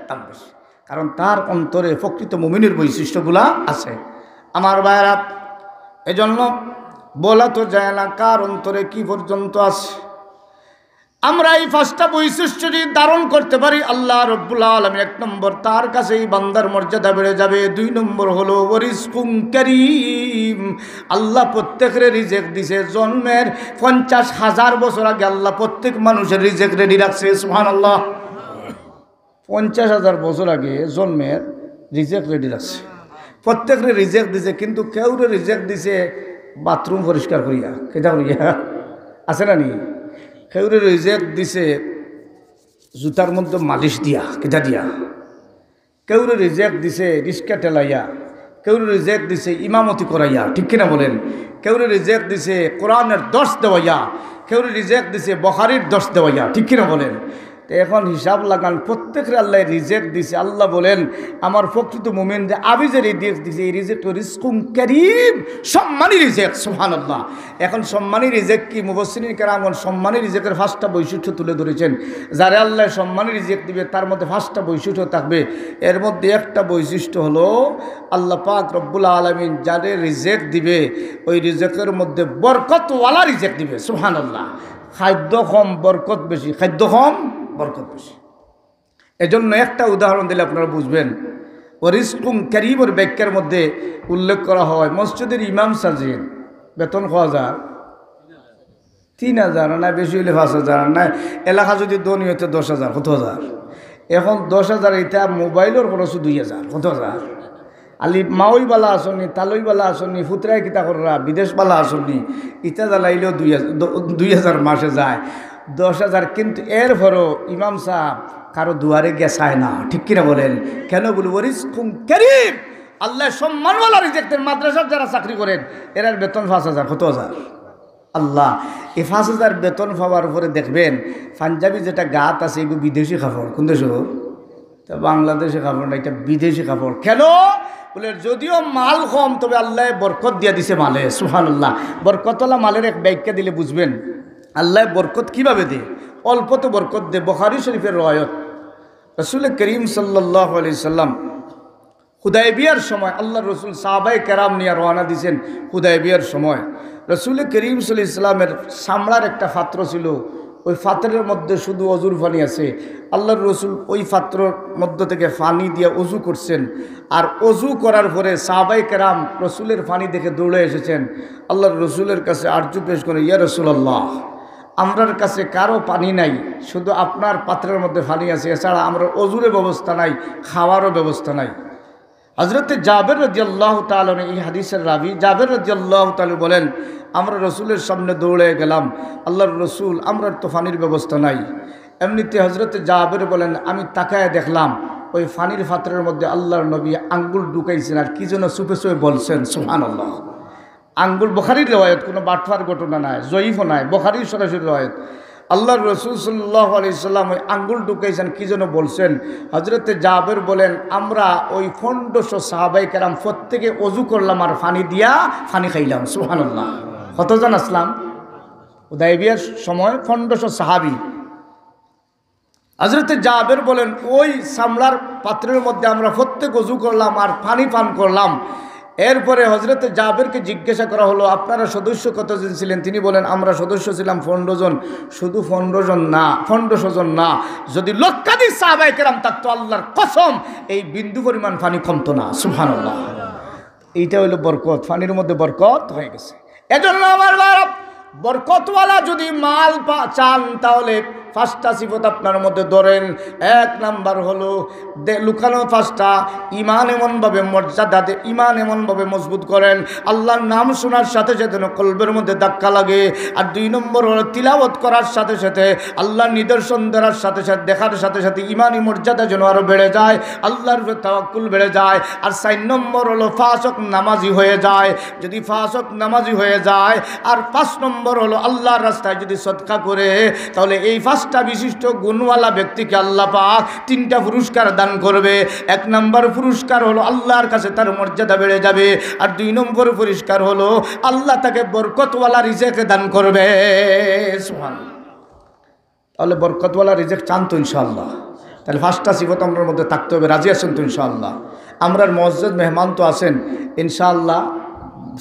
দাম বেশি, কারণ তার অন্তরে প্রকৃত মুমিনের বৈশিষ্ট্যগুলা আছে। আমার ভাইয়েরা, এজন্য বলা তো যায় না কার অন্তরে কি পর্যন্ত আছে। আমরা এই পাঁচটা বৈশিষ্ট্য যদি ধারণ করতে পারি আল্লাহ রব্বুল আলামিন, এক নম্বর তার কাছে এই বান্দার মর্যাদা বেড়ে যাবে। দুই নম্বর হলো ওয়ারিজকুন কারীম। আল্লাহ প্রত্যেকের রিজেক দিছে। জন্মের 50,000 বছর আগে আল্লাহ প্রত্যেক মানুষের রিজেক রেডি রাখছে। সুবহানাল্লাহ। 50,000 বছর আগে জন্মের রিজেক রেডি রাখছে, প্রত্যেকের রিজেক দিছে। কিন্তু কেউরে রিজেক দিছে বাথরুম পরিষ্কার করিয়া, কেটা করিয়া, আছে না নি? কেউরে রিজেক দিছে জুতার মধ্যে মালিশ দিয়া, কেটা দিয়া। কেউরে রিজেক দিছে রিস্কা টেলাইয়া, কেউরে রিজেক দিছে ইমামতি করাইয়া, ঠিক কিনা বলেন? কেউরে রিজেক দিছে কোরআনের দর্শ দেওয়াইয়া, কেউরে রিজেক দিছে বুখারীর দর্শ দেওয়াইয়া, ঠিক কিনা বলেন? তো এখন হিসাব লাগান, প্রত্যেকের আল্লাহ রিজেক দিছে। আল্লাহ বলেন আমার প্রকৃত মুমিন যে আমি যে রিজেক দিছে এই রিজেক রিজকুন কারীম, সম্মানী রিজেক। সুবহানাল্লাহ। এখন সম্মানী রিজেক কি? মুফাসসিরিন কেরাম সম্মানী রিজেকের পাঁচটা বৈশিষ্ট্য তুলে ধরেছেন। যারা আল্লাহ সম্মানী রিজেক দিবে তার মধ্যে পাঁচটা বৈশিষ্ট্য থাকবে। এর মধ্যে একটা বৈশিষ্ট্য হলো আল্লাহ পাক রব্বুল আলামিন যাদের রিজেক দিবে ওই রিজেকের মধ্যে বরকতওয়ালা রিজেক দিবে। সুবহানাল্লাহ। খাদ্য কম বরকত বেশি, খাদ্য কম বরকত বেশি। এজন্য একটা উদাহরণ দিলে আপনারা বুঝবেন। ওয়ারিজকুন কারীমের ব্যাখ্যার মধ্যে উল্লেখ করা হয় মসজিদের ইমাম সাহেবের বেতন কত হাজার? 3,000, না বেশি হইলে 5,000, না এলাকা যদি ধনী হইতে 10,000, কত হাজার? এখন 10,000 এটা মোবাইলের খরচ 2,000, কত হাজার? আলি মাওইবালা আসনি, তালইবালা আসনি, ফুতরাই কিতা কররা বিদেশবালা আসনি, ইটা জ্বালাইলেও 2,000 মাসে যায়, 10,000। কিন্তু এরপরও ইমাম সাহেব কারো দুয়ারে গেছায় না, ঠিক কিনা বলেন? কেন বলি? ওয়ারিজকুন কারীম। আল্লাহ সম্মানওয়ালা রিজেক্টের মাদ্রাসার যারা চাকরি করেন এরার বেতন 5,000, কত হাজার? আল্লাহ। এই 5,000 বেতন পাওয়ার পরে দেখবেন পাঞ্জাবি যেটা গাত আছে এগুলো বিদেশি কাপড়। কোন দেশ? তা বাংলাদেশি কাপড় না, এটা বিদেশি কাপড়। কেন বলে? যদিও মাল কম তবে আল্লাহ বরকত দিয়া দিছে মালে। সুবহানাল্লাহ। বরকতওয়ালা মালের এক ব্যাখ্যা দিলে বুঝবেন আল্লাহ বরকত কিভাবে দে। অল্পতে বরকত দে। বুখারী শরীফের রওয়ায়াত, রাসূল করিম সাল্লাল্লাহু আলাইহি সাল্লাম হুদায়বিয়ার সময় আল্লাহর রাসূল সাহাবায়ে কেরাম নিয়ে রওনা দিয়েছেন। হুদায়বিয়ার সময় রাসূল করিম সাল্লাল্লাহু আলাইহি সাল্লামের চামড়ার একটা পাত্র ছিল, ওই পাত্রের মধ্যে শুধু অজুর পানি আছে। আল্লাহর রসুল ওই পাত্রের মধ্য থেকে পানি দিয়ে অজু করছেন। আর অজু করার পরে সাহাবায়ে কেরাম রসুলের পানি দেখে দৌড়ে এসেছেন। আল্লাহর রসুলের কাছে আরজু পেশ করে, ইয়া রাসূলুল্লাহ, আমরার কাছে কারো পানি নাই, শুধু আপনার পাত্রের মধ্যে পানি আছে, এছাড়া আমরা অজুরের ব্যবস্থা নাই, খাওয়ারও ব্যবস্থা নাই। হযরতে জাবের রাদিয়াল্লাহু তাআলা, এই হাদিসের রাবি জাবের রাদিয়াল্লাহু তাআলা বলেন, আমরা রসুলের সামনে দৌড়ে গেলাম, আল্লাহর রসুল আমরার তো পানির ব্যবস্থা নাই। এমনিতে হযরতে জাবের বলেন, আমি তাকায় দেখলাম ওই পানির পাত্রের মধ্যে আল্লাহর নবী আঙ্গুল ঢুকাইছেন আর কি যেন চুপে চুপে বলছেন। সুবহানাল্লাহ। আঙ্গুল, বুখারীর রওয়ায়াত, কোনো বাটফার ঘটনা নাই, জয়ীফও নাই, বুখারীর সরাসরি রওয়ায়াত। আল্লাহর রসুল সাল্লাল্লাহু আলাইহি সাল্লাম ওই আঙ্গুল ঢুকাইছেন, কি যেন বলছেন। হযরতে জাবের বলেন, আমরা ওই 1500 সাহাবায়ে কেরাম প্রত্যেকে অজু করলাম আর পানি দিয়া পানি খাইলাম। সুবহানাল্লাহ। কতজন আসলাম? হুদায়বিয়ার সময় 1500 সাহাবী। হযরতে জাবের বলেন, ওই চামড়ার পাত্রের মধ্যে আমরা প্রত্যেক অজু করলাম আর পানি পান করলাম। এরপরে হযরতে জাবেরকে জিজ্ঞাসা করা হলো, আপনারা সদস্য কতজন ছিলেন? তিনি বলেন, আমরা সদস্য ছিলাম 15 জন। শুধু 15 জন না, 1500 জন না, যদি লক্ষাধিক সাহাবায়ে কেরাম থাকতো আল্লাহর কসম এই বিন্দু পরিমাণ পানি কমতো না। সুবহানাল্লাহ। এইটা হইল বরকত, পানির মধ্যে বরকত হয়ে গেছে। এজন্য আমার ভাইরা, বরকতওয়ালা যদি মাল চান তাহলে 5টা সিফত আপনার মধ্যে ধরেন। 1 নাম্বার হলো লুকানো 5টা, ইমান এমনভাবে মর্যাদা ইমান এমনভাবে মজবুত করেন আল্লাহর নাম শোনার সাথে সাথে কলবের মধ্যে ধাক্কা লাগে। আর 2 নম্বর হলো তিলাওয়াত করার সাথে সাথে আল্লাহর নিদর্শন দেখার সাথে সাথে দেখার সাথে সাথে ইমানি মর্যাদা যেন আরও বেড়ে যায়, আল্লাহর উপর তাওয়াক্কুল বেড়ে যায়। আর 4 নম্বর হলো 5 ওয়াক্ত নামাজি হয়ে যায়। যদি 5 ওয়াক্ত নামাজি হয়ে যায়, আর 5 নম্বর হলো আল্লাহর রাস্তায় যদি সদকা করে, তাহলে এই 5টা বিশিষ্ট গুণওয়ালা ব্যক্তিকে আল্লাহ পাক 3টা পুরস্কার দান করবে। 1 নম্বর পুরস্কার হলো আল্লাহর কাছে তার মর্যাদা বেড়ে যাবে। আর 2 নম্বর পুরস্কার হলো আল্লাহ তাকে বরকতওয়ালা রিজিক দান করবে। সুবহানাল্লাহ। তাহলে বরকতওয়ালা রিজিক চান তো ইনশাআল্লাহ? তাহলে 5টা সিফত আমার মধ্যে থাকতে হবে। রাজি আছেন তো ইনশাআল্লাহ? আমরার মসজিদ মেহমান তো আছেন ইনশাআল্লাহ।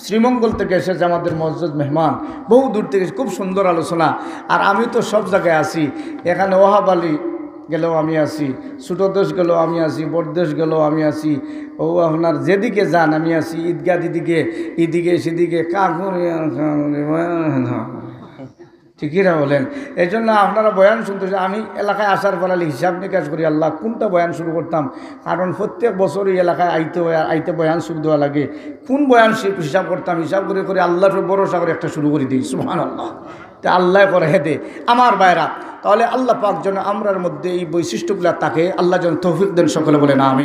শ্রীমঙ্গল থেকে এসেছে আমাদের মসজিদ মেহমান, বহু দূর থেকে, খুব সুন্দর আলোচনা। আর আমি তো সব জায়গায় আসি, এখানে ওহাব আলী গেলেও আমি আসি, ছোটো দেশ গেলেও আমি আসি, বড় দেশ গেলেও আমি আসি, ও আপনার যেদিকে যান আমি আসি, ঈদগাহ দিদিকে এদিকে সেদিকে ঠিকই না বলেন? এই জন্য আপনারা বয়ান শুনতেছে। আমি এলাকায় আসার পর হিসাব নিকাশ করি আল্লাহ কোনটা বয়ান শুরু করতাম, কারণ প্রত্যেক বছরই এলাকায় আইতে বয়ান শুরু দেওয়া লাগে। কোন বয়ান হিসাব করতাম, হিসাব করে করে আল্লাহর ভরসা করে একটা শুরু করে দিই। সুবহানাল্লাহ। তা আল্লাহ করে হেদে আমার ভাইরা। তাহলে আল্লাহ পাক যেন আমরার মধ্যে এই বৈশিষ্ট্যগুলো তাকে আল্লাহ যেন তৌফিক দেন, সকলে বলে না আমি।